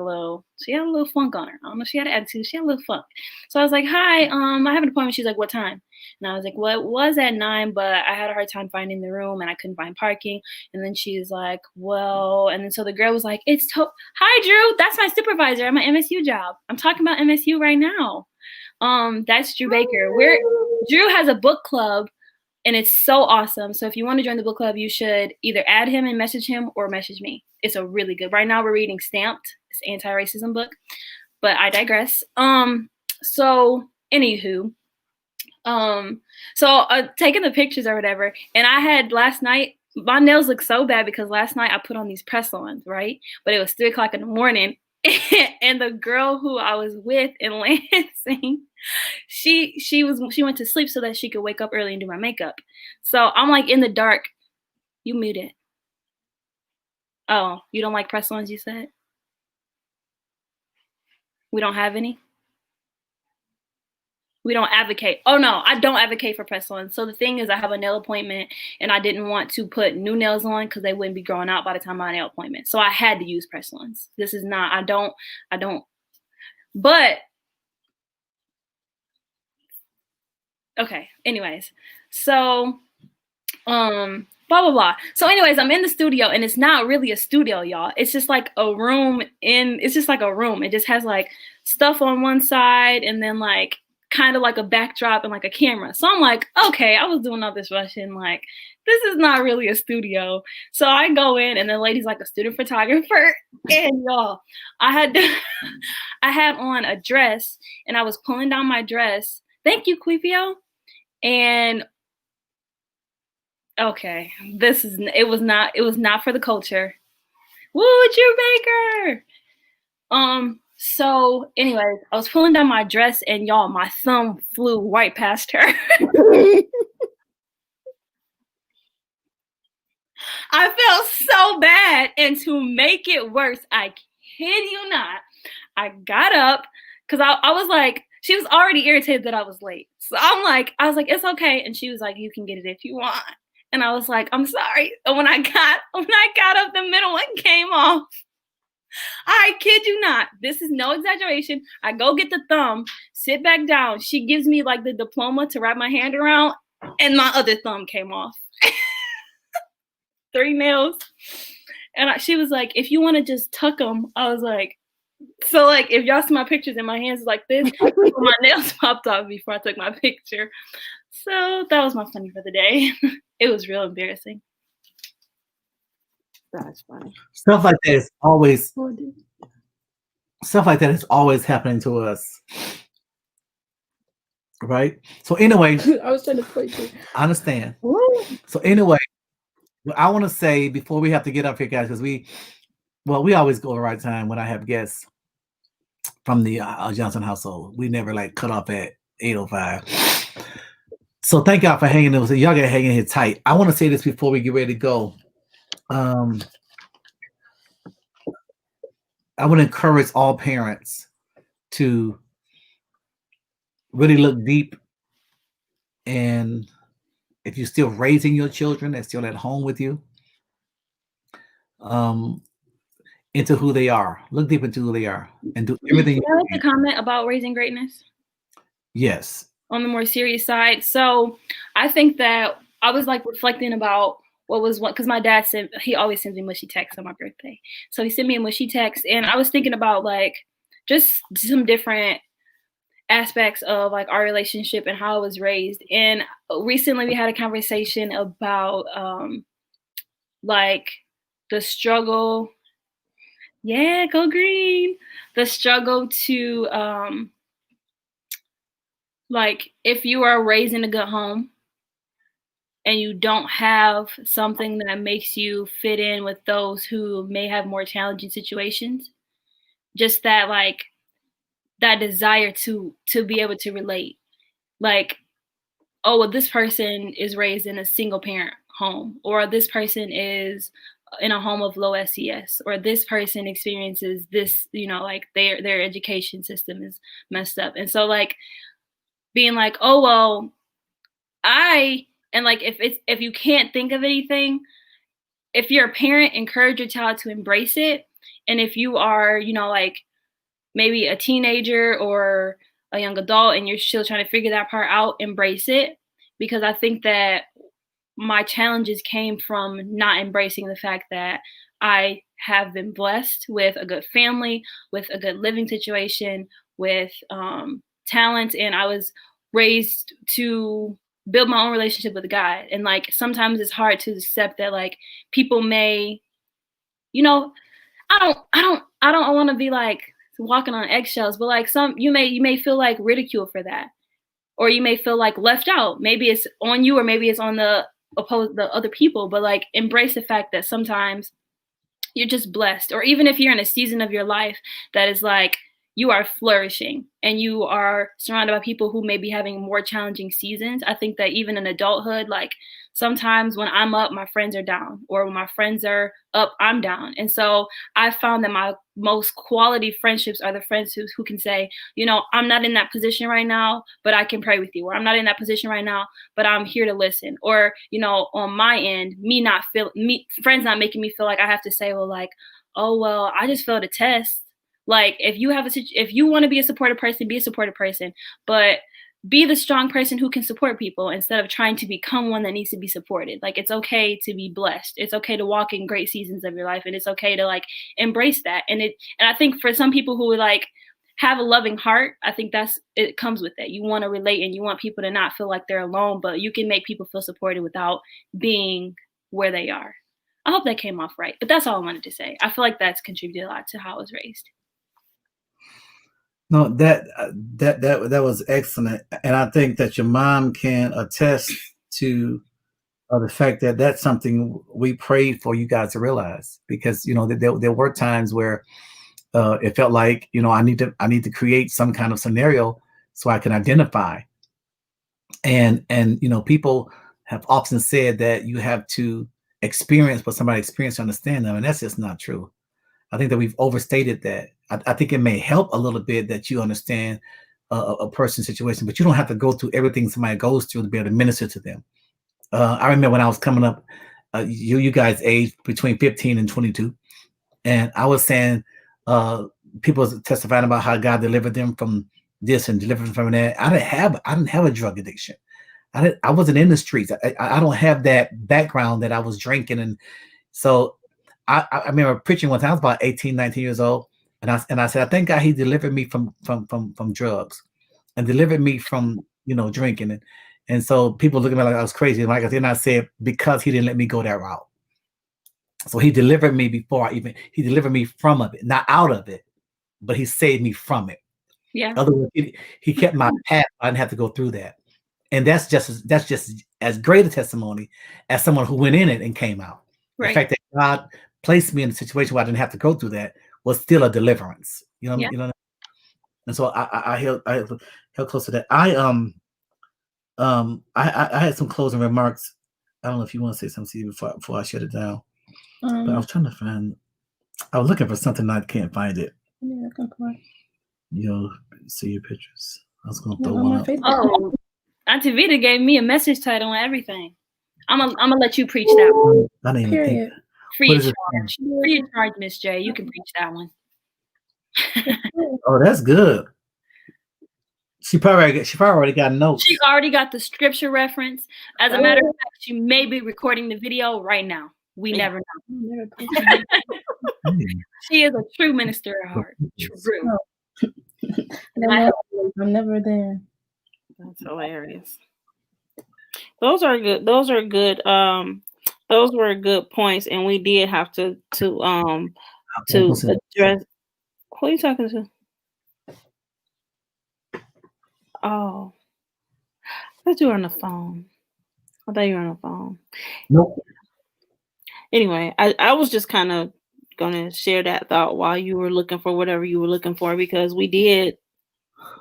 Speaker 2: she had a little funk on her. I don't know if she had an attitude. She had a little funk. So I was like, hi, I have an appointment. She's like, what time? And I was like, well, it was at 9, but I had a hard time finding the room and I couldn't find parking. And then she's like, well, and then so the girl was like, hi, Drew. That's my supervisor at my MSU job. I'm talking about MSU right now. That's Drew Baker. Drew has a book club, and it's so awesome. So if you want to join the book club, you should either add him and message him or message me. It's a really good. Right now we're reading Stamped. It's an anti-racism book, but I digress. So anywho, taking the pictures or whatever, and I had last night, my nails look so bad because last night I put on these press-ons, right? But it was 3:00 in the morning. And the girl who I was with in Lansing, she went to sleep so that she could wake up early and do my makeup. So I'm like in the dark. You muted. Oh, you don't like press-ons, you said? We don't have any? We don't advocate. Oh no, I don't advocate for press-ons. So the thing is, I have a nail appointment and I didn't want to put new nails on because they wouldn't be growing out by the time of my nail appointment. So I had to use press-ons. This is not, I don't, but okay. Anyways, so, blah, blah, blah. So anyways, I'm in the studio and it's not really a studio, y'all. It's just like a room it's just like a room. It just has like stuff on one side and then like kind of like a backdrop and like a camera. So I'm like, okay, I was doing all this rushing, like, this is not really a studio. So I go in and the lady's like a student photographer. And y'all, I had on a dress and I was pulling down my dress. Thank you, Quipio. And okay, it was not for the culture. Woo, Drew Baker. So anyways, I was pulling down my dress and y'all, my thumb flew right past her. I felt so bad. And to make it worse, I kid you not, I got up because I was like, she was already irritated that I was late. So I was like, it's okay. And she was like, you can get it if you want. And I was like, I'm sorry. And when I got up, the middle one came off. I kid you not. This is no exaggeration. I go get the thumb, sit back down. She gives me like the diploma to wrap my hand around, and my other thumb came off. 3 nails. And she was like, if you want to just tuck them, I was like, so like if y'all see my pictures and my hands like this, my nails popped off before I took my picture. So that was my funny for the day. It was real embarrassing.
Speaker 3: That's funny.
Speaker 1: Stuff like that is always happening to us. Right? So anyway,
Speaker 4: I was trying to point you.
Speaker 1: I understand. So anyway, what I want to say before we have to get up here, guys, because we always go at the right time when I have guests from the Johnson household. We never like cut off at 8:05. So thank y'all for hanging in. Y'all got hanging here tight. I want to say this before we get ready to go. I would encourage all parents to really look deep, and if you're still raising your children, they're still at home with you, into who they are. Look deep into who they are and do everything.
Speaker 2: Can I make a comment about raising greatness?
Speaker 1: Yes.
Speaker 2: On the more serious side. So I think that I was like reflecting about because my dad he always sends me mushy texts on my birthday. So he sent me a mushy text, and I was thinking about like just some different aspects of like our relationship and how I was raised. And recently we had a conversation about like the struggle. Yeah, go green. The struggle to like if you are raised in a good home, and you don't have something that makes you fit in with those who may have more challenging situations, just that like that desire to be able to relate. Like, oh, well, this person is raised in a single parent home, or this person is in a home of low SES, or this person experiences this, you know, like their education system is messed up. And so like being like, oh, well, and like if you can't think of anything, if you're a parent, encourage your child to embrace it. And if you are, you know, like maybe a teenager or a young adult and you're still trying to figure that part out, embrace it. Because I think that my challenges came from not embracing the fact that I have been blessed with a good family, with a good living situation, with talent, and I was raised to build my own relationship with God. And like sometimes it's hard to accept that like people may, you know, I don't want to be like walking on eggshells, but like you may feel like ridiculed for that, or you may feel like left out. Maybe it's on you, or maybe it's on the other people. But like embrace the fact that sometimes you're just blessed, or even if you're in a season of your life that is like you are flourishing and you are surrounded by people who may be having more challenging seasons. I think that even in adulthood, like sometimes when I'm up, my friends are down, or when my friends are up, I'm down. And so I found that my most quality friendships are the friends who can say, you know, I'm not in that position right now, but I can pray with you. Or I'm not in that position right now, but I'm here to listen. Or, you know, on my end, friends not making me feel like I have to say, well, like, oh, well, I just failed a test. Like if you want to be a supportive person, be a supportive person, but be the strong person who can support people instead of trying to become one that needs to be supported. Like it's okay to be blessed. It's okay to walk in great seasons of your life, and it's okay to like embrace that. And I think for some people who would like have a loving heart, I think it comes with that. You want to relate and you want people to not feel like they're alone, but you can make people feel supported without being where they are. I hope that came off right, but that's all I wanted to say. I feel like that's contributed a lot to how I was raised.
Speaker 1: No, that was excellent, and I think that your mom can attest to the fact that that's something we prayed for you guys to realize, because you know there were times where it felt like, you know, I need to create some kind of scenario so I can identify, and you know, people have often said that you have to experience what somebody experienced to understand them, and that's just not true. I think that we've overstated that. I think it may help a little bit that you understand a person's situation, but you don't have to go through everything somebody goes through to be able to minister to them. I remember when I was coming up, you guys aged between 15 and 22, and I was saying, people was testifying about how God delivered them from this and delivered them from that. I didn't have a drug addiction. I wasn't in the streets. I don't have that background that I was drinking, and so I remember preaching one time. I was about 18, 19 years old, and I said, I thank God He delivered me from drugs, and delivered me from, you know, drinking, and so people look at me like I was crazy. And like then I said, because He didn't let me go that route, so He delivered me He delivered me from it, not out of it, but He saved me from it.
Speaker 2: Yeah.
Speaker 1: In other words, he kept my path. I didn't have to go through that, and that's just as great a testimony as someone who went in it and came out. Right. The fact that God placed me in a situation where I didn't have to go through that was still a deliverance. You know, you know. And so I held close to that. I had some closing remarks. I don't know if you want to say something before I shut it down. But I was trying to find. I was looking for something, I can't find it.
Speaker 4: Yeah,
Speaker 1: You'll see your pictures. I was gonna throw one up.
Speaker 2: Oh, Auntie Vita gave me a message title and everything. I'm gonna let you preach that one.
Speaker 1: I didn't even think.
Speaker 2: Free of charge, Miss J. You can preach that one.
Speaker 1: Oh, that's good. She probably already got notes.
Speaker 2: She already got the scripture reference. As a matter of fact, she may be recording the video right now. We never know. She is a true minister at heart. True.
Speaker 4: I'm never there.
Speaker 3: That's hilarious. Those are good. Those were good points, and we did have to address. Who are you talking to? Oh, I thought you were on the phone. I thought you were on the phone.
Speaker 1: Nope.
Speaker 3: Anyway, I was just kind of gonna share that thought while you were looking for whatever you were looking for, because we did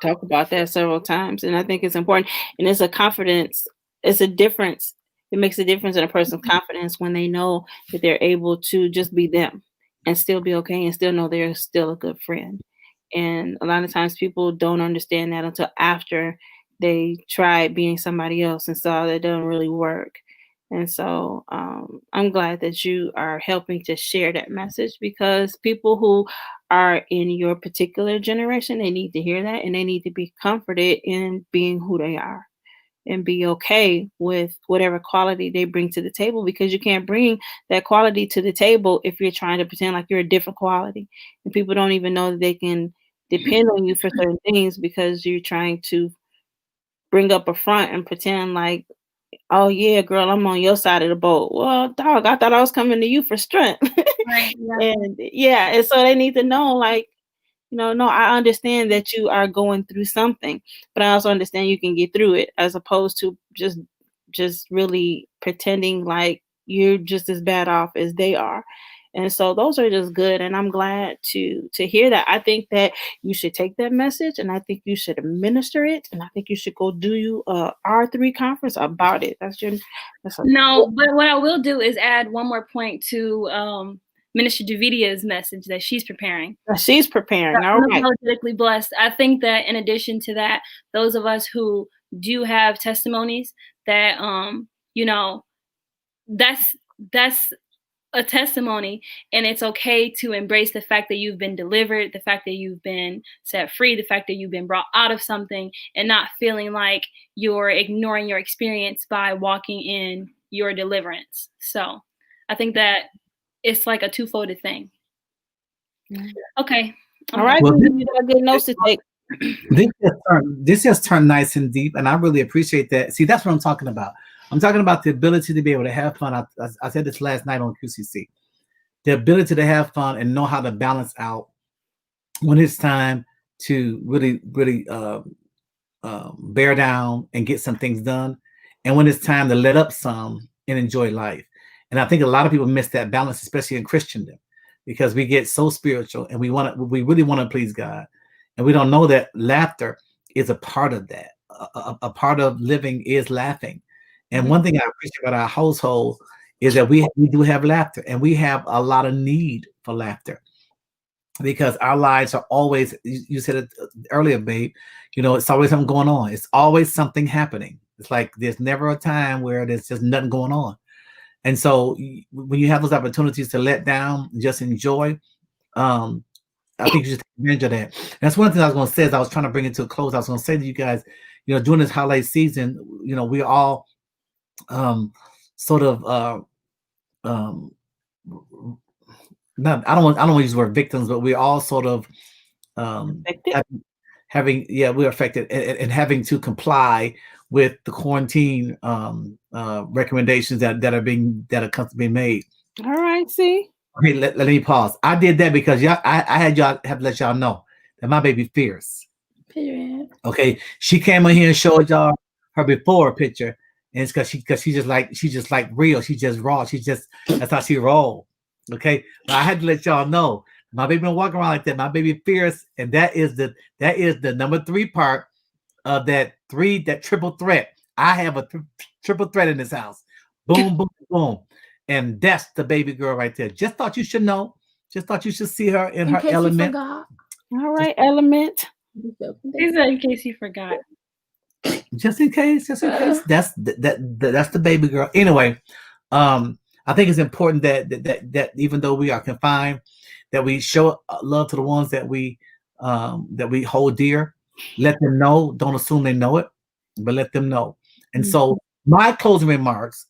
Speaker 3: talk about that several times, and I think it's important. And it's a confidence. It's a difference. It makes a difference in a person's confidence when they know that they're able to just be them and still be okay and still know they're still a good friend. And a lot of times people don't understand that until after they try being somebody else and saw that doesn't really work. And so I'm glad that you are helping to share that message, because people who are in your particular generation, they need to hear that, and they need to be comforted in being who they are and be okay with whatever quality they bring to the table, because you can't bring that quality to the table if you're trying to pretend like you're a different quality. And people don't even know that they can depend on you for certain things because you're trying to bring up a front and pretend like, oh yeah, girl, I'm on your side of the boat. Well, dog, I thought I was coming to you for strength.
Speaker 2: Right. Yeah.
Speaker 3: And yeah, and so they need to know, like, no, I understand that you are going through something, but I also understand you can get through it, as opposed to just really pretending like you're just as bad off as they are. And so those are just good, and I'm glad to hear that. I think that you should take that message, and I think you should administer it, and I think you should go do you a R3 conference about it. That's a
Speaker 2: No, but what I will do is add one more point to Minister Javidia's message that she's preparing.
Speaker 3: she's preparing. All right.
Speaker 2: Unapologetically blessed. I think that in addition to that, those of us who do have testimonies that that's a testimony, and it's okay to embrace the fact that you've been delivered, the fact that you've been set free, the fact that you've been brought out of something, and not feeling like you're ignoring your experience by walking in your deliverance. So I think that it's like a two-folded thing. Okay.
Speaker 3: All right.
Speaker 1: Well,
Speaker 3: You got good notes to take.
Speaker 1: This has turned nice and deep, and I really appreciate that. See, that's what I'm talking about. I'm talking about the ability to be able to have fun. I said this last night on QCC. The ability to have fun and know how to balance out when it's time to really bear down and get some things done, and when it's time to let up some and enjoy life. And I think a lot of people miss that balance, especially in Christendom, because we get so spiritual and we really want to please God, and we don't know that laughter is a part of that. A part of living is laughing. And one thing I appreciate about our household is that we do have laughter, and we have a lot of need for laughter, because our lives are always, you said it earlier, babe, it's always something going on. It's always something happening. It's like there's never a time where there's just nothing going on. And so when you have those opportunities to let down, just enjoy, I think you should take advantage of that. And that's one thing I was going to say as I was trying to bring it to a close. I was going to say to you guys, during this holiday season, we all sort of not, I don't want to use the word victims, but we're all sort of we're affected and having to comply with the quarantine recommendations that are being made.
Speaker 3: All right, see.
Speaker 1: Okay, let me pause. I did that because I had y'all have to let y'all know that my baby fierce.
Speaker 4: Period.
Speaker 1: Okay, she came in here and showed y'all her before picture, and it's because she's just like real. She's just raw. That's how she roll. Okay, but I had to let y'all know my baby been walking around like that. My baby fierce, and that is the number 3 part of that triple threat. I have a triple threat in this house. Boom, boom, boom. And that's the baby girl right there. Just thought you should know. Just thought you should see her in her element.
Speaker 3: All right, element.
Speaker 2: He said in case you forgot.
Speaker 1: Just in case. That's the baby girl. Anyway, I think it's important that even though we are confined, that we show love to the ones that we hold dear. Let them know. Don't assume they know it, but let them know. And so my closing remarks.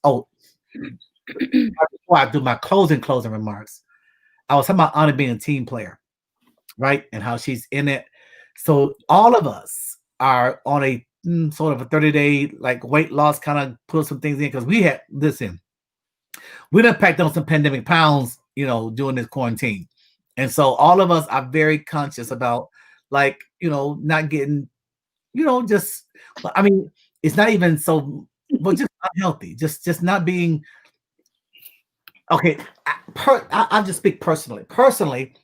Speaker 1: Before I do my closing remarks, I was talking about Anna being a team player, right? And how she's in it. So all of us are on a sort of a 30-day like weight loss, kind of put some things in, because we done packed on some pandemic pounds, during this quarantine. And so all of us are very conscious about not getting, it's not even so well, just unhealthy, just not being okay. I'll just speak personally. Personally,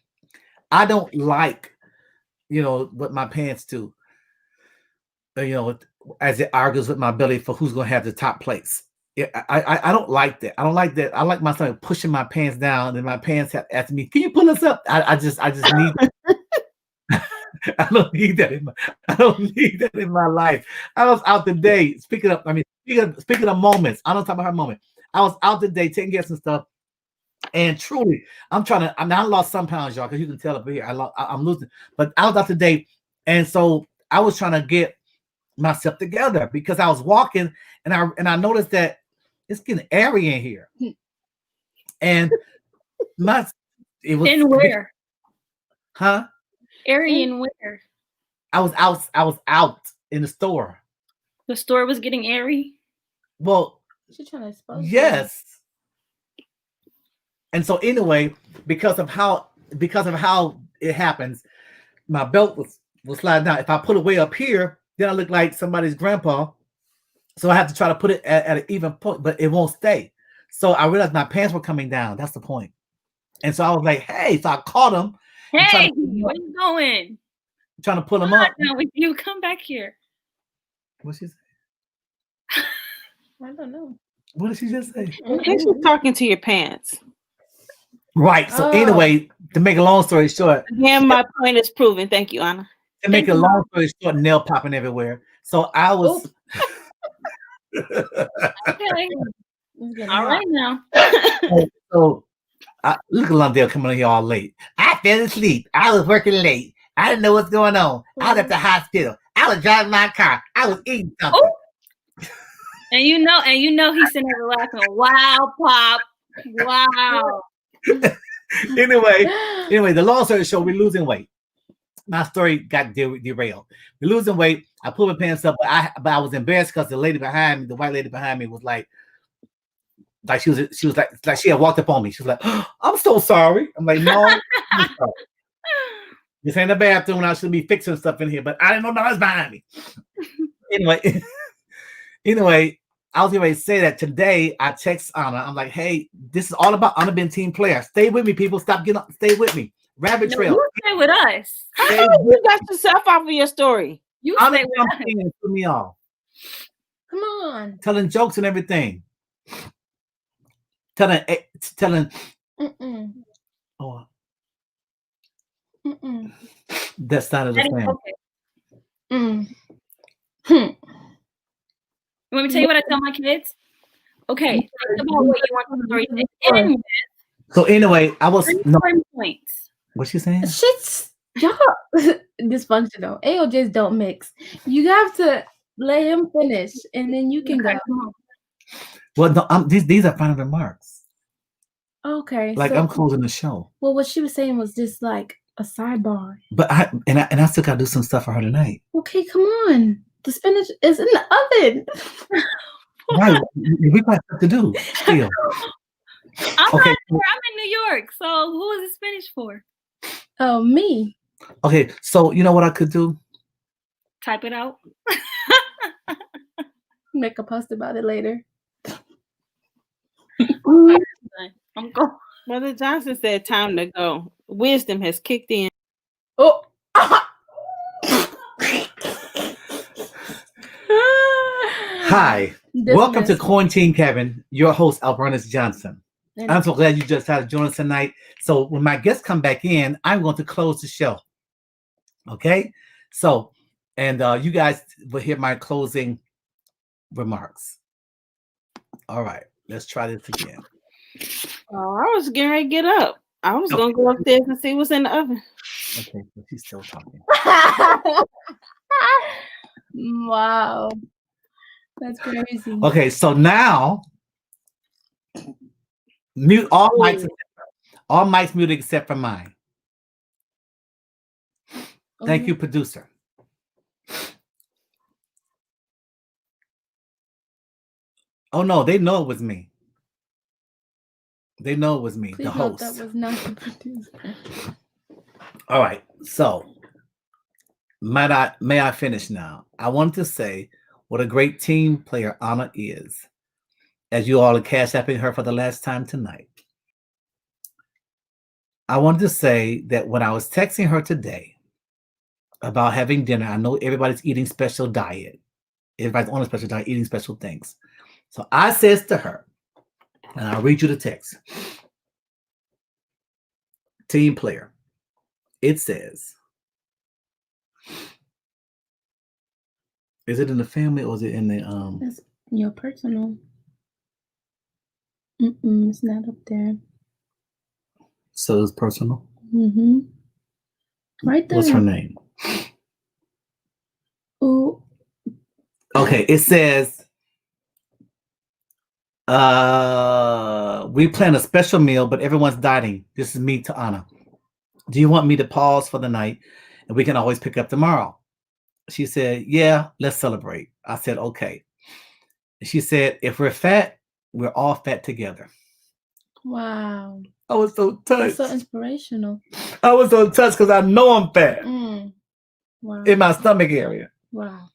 Speaker 1: I don't like, what my pants do. As it argues with my belly for who's going to have the top place. Yeah, I don't like that. I don't like that. I like my son pushing my pants down, and my pants have asked me, "Can you pull us up?" I just need. I don't need that in my life. I was out today. Speaking of moments, I don't talk about her moment. I was out today taking care of some stuff, and truly, I lost some pounds, y'all, because you can tell up here. I'm losing, but I was out today, and so I was trying to get myself together because I was walking, and I noticed that it's getting airy in here, and it was
Speaker 2: in where?
Speaker 1: Huh?
Speaker 2: Airy in where?
Speaker 1: I was out in the store.
Speaker 2: The store was getting airy?
Speaker 1: Well,
Speaker 4: she's trying to expose
Speaker 1: yes. And so anyway, because of how it happens, my belt was sliding down. If I put it way up here, then I look like somebody's grandpa. So I have to try to put it at an even point, but it won't stay. So I realized my pants were coming down. That's the point. And so I was like, hey, so I caught him.
Speaker 2: Hey, where you going?
Speaker 1: Trying to pull him up.
Speaker 2: No, with you, come back here.
Speaker 1: What'd she say?
Speaker 4: I don't know.
Speaker 1: What did she just say?
Speaker 3: She's talking to your pants.
Speaker 1: Right. So anyway, to make a long story short.
Speaker 3: Again, my point is proven. Thank you, Anna.
Speaker 1: To make a long story short, nail popping everywhere. So I was.
Speaker 2: Okay. All right now.
Speaker 1: So look at Lundale coming in here all late. I fell asleep. I was working late. I didn't know what's going on. I was at the hospital. I was driving my car. I was eating something.
Speaker 2: Ooh. And you know he's sitting there laughing. Wow, Pop. Wow.
Speaker 1: Anyway, the long story short, we're losing weight. My story got derailed. We're losing weight. I pulled my pants up, but I was embarrassed because the white lady behind me was like she was like she had walked up on me. She was like, oh, I'm so sorry. I'm like, no, I'm sorry. This ain't a bathroom, and I should be fixing stuff in here, but I didn't know that was behind me. Anyway, I was going to say that today I text Anna. I'm like, hey, this is all about Anna being team player. Stay with me, people. Stay with me. Rabbit Trail.
Speaker 2: You stay with us.
Speaker 3: You got yourself off of your story.
Speaker 2: You
Speaker 1: Anna
Speaker 2: stay with us.
Speaker 1: put me off.
Speaker 4: Come on.
Speaker 1: Telling jokes and everything. Telling.
Speaker 4: Mm-mm.
Speaker 1: Oh.
Speaker 4: Mm-mm.
Speaker 1: That's not the same.
Speaker 2: Okay.
Speaker 4: Mm.
Speaker 2: You want me to tell you what I tell my kids? Okay. Think about what you want the story to end with.
Speaker 1: So anyway, I was
Speaker 2: points.
Speaker 1: What's she saying?
Speaker 4: Shit's y'all dysfunctional. AOJs don't mix. You have to let him finish, and then you can go.
Speaker 1: Well, no, these are final remarks.
Speaker 4: Okay.
Speaker 1: Like, I'm closing the show.
Speaker 4: Well, what she was saying was just like a sidebar.
Speaker 1: But I still gotta do some stuff for her tonight.
Speaker 4: Okay, come on. The spinach is in the oven.
Speaker 1: Right. We got stuff to do still.
Speaker 2: I'm not here. I'm in New York. So who is this spinach for?
Speaker 4: Oh, me.
Speaker 1: Okay, so you know what I could do?
Speaker 2: Type it out.
Speaker 4: Make a post about it later.
Speaker 2: I'm going.
Speaker 3: Brother Johnson said time to go. Wisdom has kicked in.
Speaker 4: Oh.
Speaker 1: Hi. Welcome to Quarantine Cabin. Your host, Albertus Johnson. I'm so glad you just had to join us tonight. So when my guests come back in, I'm going to close the show. Okay? So, and you guys will hear my closing remarks. All right. Let's try this again.
Speaker 3: Oh, I was getting ready to get up. I was going to go upstairs and see what's in the oven.
Speaker 1: Okay. So she's still talking.
Speaker 4: Wow. That's crazy.
Speaker 1: Okay. So now, mute all mics. All mics muted except for mine. Thank you, producer. Oh no, they know it was me. They know it was me, the host.
Speaker 4: That was not the producer.
Speaker 1: All right. So may I finish now? I want to say what a great team player Anna is. As you all are cash apping her for the last time tonight. I wanted to say that when I was texting her today about having dinner, I know everybody's eating special diet. Everybody's on a special diet, eating special things. So I says to her, and I'll read you the text. Team player. It says, is it in the family or is it in the
Speaker 4: That's your personal. It's not up there.
Speaker 1: So it's personal?
Speaker 4: Mm-hmm. Right there.
Speaker 1: What's her name?
Speaker 4: Oh.
Speaker 1: Okay, it says we plan a special meal, but everyone's dieting. This is me to Anna. Do you want me to pause for the night and we can always pick up tomorrow? She said, yeah, let's celebrate. I said, okay. She said, if we're fat, we're all fat together.
Speaker 4: Wow.
Speaker 1: I was so touched.
Speaker 4: That's so inspirational.
Speaker 1: I was so touched because I know I'm fat
Speaker 4: Wow.
Speaker 1: in my stomach area.
Speaker 4: Wow.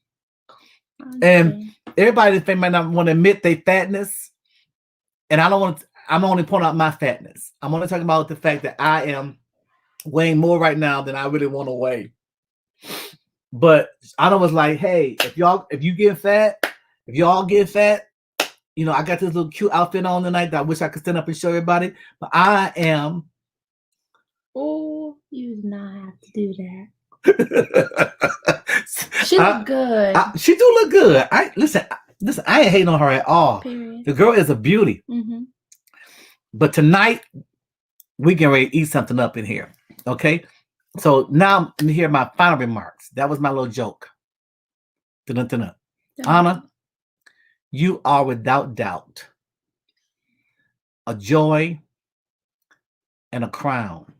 Speaker 1: And everybody might not want to admit their fatness. And I don't want to, I'm only pointing out my fatness. I'm only talking about the fact that I am weighing more right now than I really want to weigh. But Anna was like, hey, if y'all get fat, you know, I got this little cute outfit on tonight that I wish I could stand up and show everybody. But I am.
Speaker 4: Oh, you do not have to do that. She look good.
Speaker 1: She do look good. Listen, I ain't hating on her at all.
Speaker 4: Period.
Speaker 1: The girl is a beauty.
Speaker 4: Mm-hmm.
Speaker 1: But tonight, we can ready to eat something up in here. Okay? So now let me hear my final remarks. That was my little joke. Dun-dun-dun-dun. Anna, you are without doubt a joy and a crown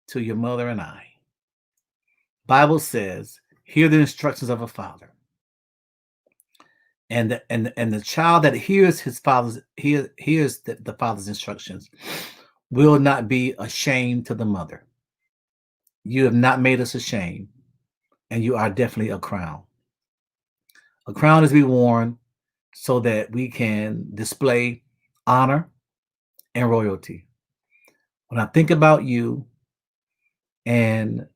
Speaker 1: to your mother and I. Bible says, hear the instructions of a father. And the child that hears his father's hears the father's instructions will not be ashamed to the mother. You have not made us ashamed, and you are definitely a crown. A crown is to be worn so that we can display honor and royalty. When I think about you and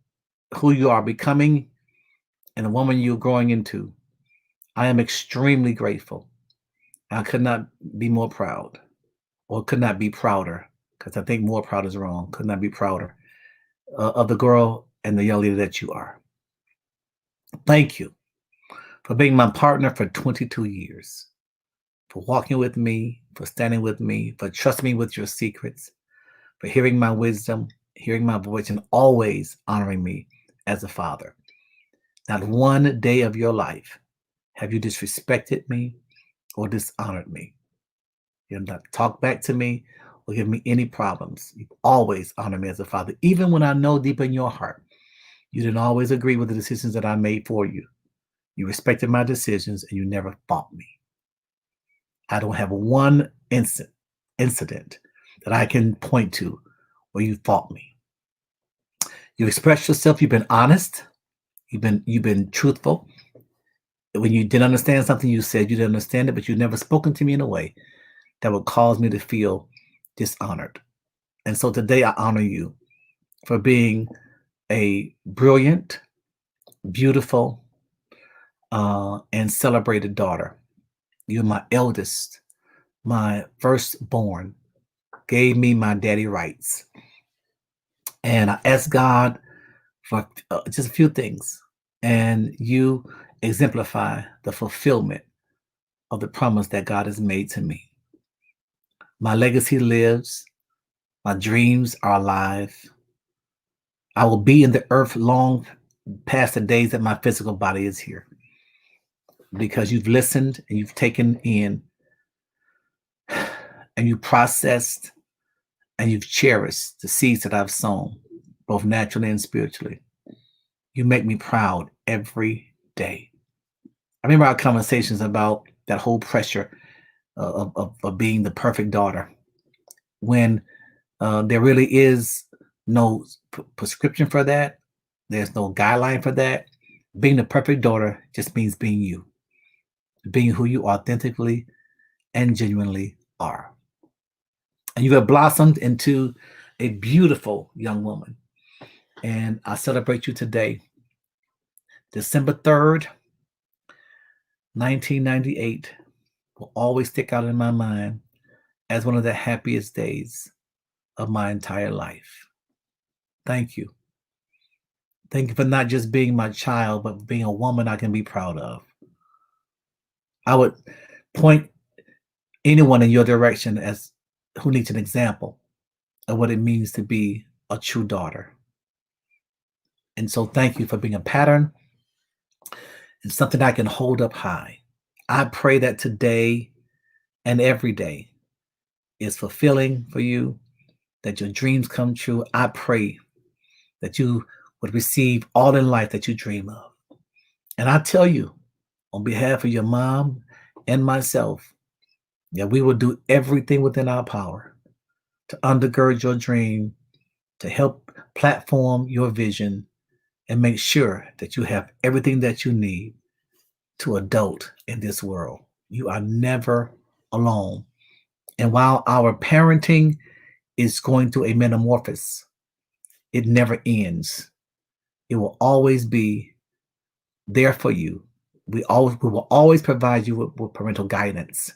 Speaker 1: who you are becoming and the woman you're growing into, I am extremely grateful. I could not be more proud, or could not be prouder, because I think more proud is wrong. Could not be prouder of the girl and the young lady that you are. Thank you for being my partner for 22 years, for walking with me, for standing with me, for trusting me with your secrets, for hearing my wisdom, hearing my voice, and always honoring me as a father. Not one day of your life have you disrespected me or dishonored me. You have not talked back to me or given me any problems. You've always honored me as a father, even when I know deep in your heart you didn't always agree with the decisions that I made for you. You respected my decisions and you never fought me. I don't have one incident that I can point to where you fought me. You expressed yourself. You've been honest. You've been truthful. When you didn't understand something, you said you didn't understand it, but you've never spoken to me in a way that would cause me to feel dishonored. And so today I honor you for being a brilliant, beautiful, and celebrated daughter. You're my eldest, my firstborn, gave me my daddy rights. And I asked God for just a few things. And you exemplify the fulfillment of the promise that God has made to me. My legacy lives. My dreams are alive. I will be in the earth long past the days that my physical body is here. Because you've listened and you've taken in and you processed and you've cherished the seeds that I've sown, both naturally and spiritually. You make me proud every day. I remember our conversations about that whole pressure of being the perfect daughter, when there really is no prescription for that. There's no guideline for that. Being the perfect daughter just means being you. being who you authentically and genuinely are. And you have blossomed into a beautiful young woman. And I celebrate you today, December 3rd, 1998, will always stick out in my mind as one of the happiest days of my entire life. Thank you. Thank you for not just being my child, but being a woman I can be proud of. I would point anyone in your direction as who needs an example of what it means to be a true daughter. And so thank you for being a pattern and something I can hold up high. I pray that today and every day is fulfilling for you, that your dreams come true. I pray that you would receive all in life that you dream of. And I tell you, on behalf of your mom and myself, that we will do everything within our power to undergird your dream, to help platform your vision, and make sure that you have everything that you need to adult in this world. You are never alone. And while our parenting is going through a metamorphosis, it never ends. It will always be there for you. We will always provide you with parental guidance.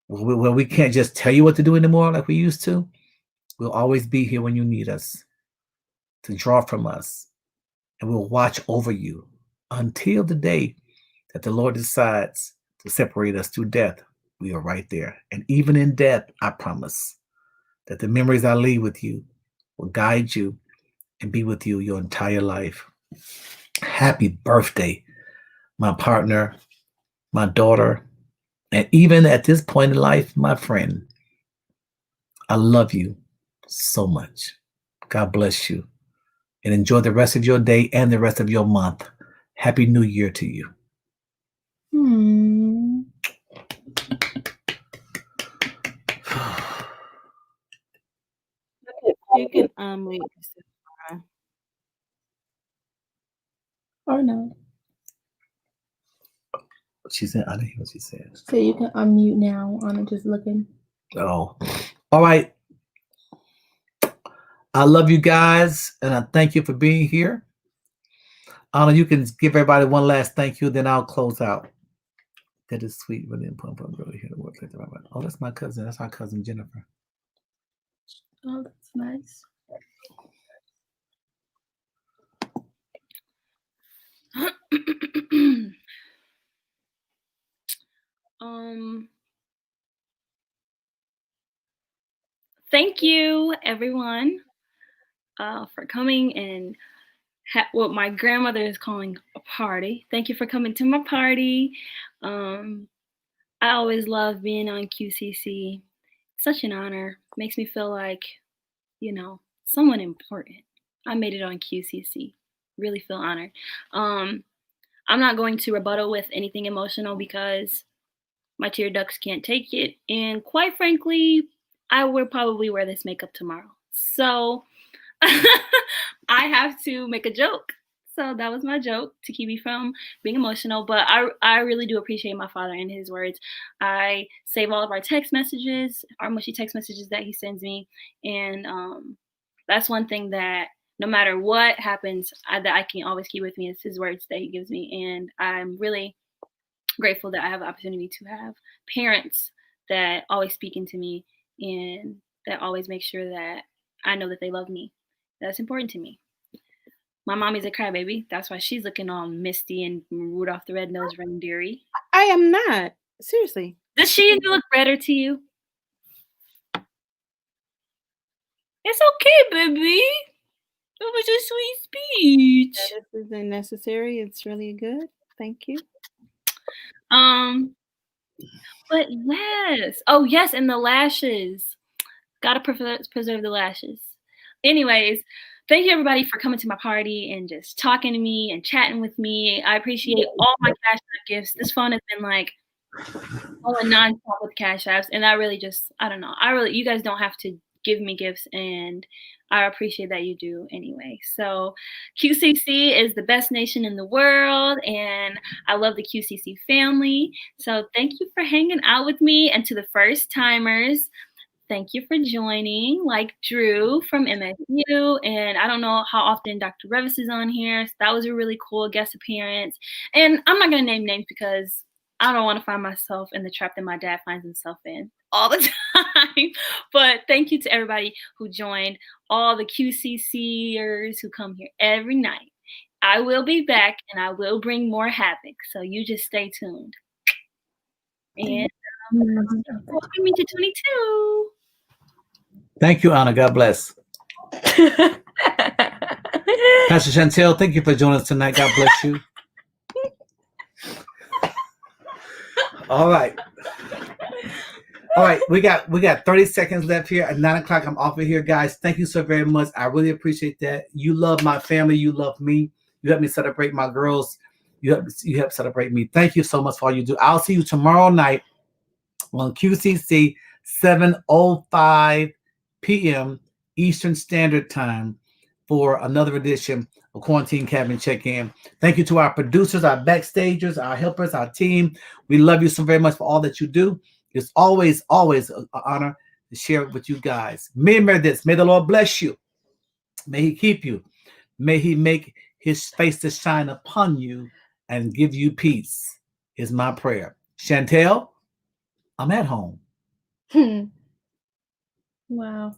Speaker 1: Where we can't just tell you what to do anymore like we used to, we'll always be here when you need us, to draw from us, and we'll watch over you until the day that the Lord decides to separate us through death. We are right there. And even in death, I promise that the memories I leave with you will guide you and be with you your entire life. Happy birthday, my partner, my daughter, and even at this point in life, my friend. I love you so much. God bless you. And enjoy the rest of your day and the rest of your month. Happy New Year to you.
Speaker 3: You can unmute.
Speaker 4: Or no.
Speaker 1: She said, I didn't hear what she said.
Speaker 4: So you can unmute now. I'm just looking.
Speaker 1: Oh, all right. I love you guys, and I thank you for being here. Anna, you can give everybody one last thank you, then I'll close out. That is sweet. Really important. Really here to work like that. Oh, that's my cousin. That's our cousin Jennifer.
Speaker 4: Oh, that's nice.
Speaker 2: Thank you, everyone, for coming and what my grandmother is calling a party. Thank you for coming to my party. I always love being on QCC. It's such an honor. Makes me feel like, someone important. I made it on QCC. Really feel honored. I'm not going to rebuttal with anything emotional because my tear ducts can't take it. And quite frankly, I will probably wear this makeup tomorrow. So I have to make a joke. So that was my joke to keep me from being emotional. But I really do appreciate my father and his words. I save all of our text messages, our mushy text messages that he sends me. And that's one thing that no matter what happens, that I can always keep with me is his words that he gives me. And I'm really grateful that I have the opportunity to have parents that always speak into me and that always make sure that I know that they love me. That's important to me. My mommy's a crybaby. That's why she's looking all misty and Rudolph the Red-Nosed Reindeer-y.
Speaker 3: I am not. Seriously.
Speaker 2: Does she look better to you? It's okay, baby. It was a sweet speech.
Speaker 3: Yeah, this isn't necessary. It's really good. Thank you.
Speaker 2: But yes. Oh, yes, and the lashes. Gotta preserve the lashes. Anyways, thank you everybody for coming to my party and just talking to me and chatting with me. I appreciate all my Cash App gifts. This phone has been like all nonstop with Cash Apps, and I really just, I don't know. You guys don't have to give me gifts, and I appreciate that you do anyway. So QCC is the best nation in the world, and I love the QCC family. So thank you for hanging out with me. And to the first timers, thank you for joining, like Drew from MSU. And I don't know how often Dr. Revis is on here. So that was a really cool guest appearance. And I'm not going to name names because I don't want to find myself in the trap that my dad finds himself in all the time. But thank you to everybody who joined, all the QCCers who come here every night. I will be back, and I will bring more havoc. So you just stay tuned. And welcome me to 22.
Speaker 1: Thank you, Anna. God bless. Pastor Chantel, thank you for joining us tonight. God bless you. All right. All right, we got 30 seconds left here. At 9 o'clock, I'm off of here, guys. Thank you so very much. I really appreciate that. You love my family. You love me. You help me celebrate my girls. You help celebrate me. Thank you so much for all you do. I'll see you tomorrow night on QCC, 7:05 p.m. Eastern Standard Time for another edition of Quarantine Cabin Check-In. Thank you to our producers, our backstagers, our helpers, our team. We love you so very much for all that you do. It's always an honor to share it with you guys. May the Lord bless you. May he keep you. May he make his face to shine upon you and give you peace, is my prayer. Chantel, I'm at home.
Speaker 4: Wow.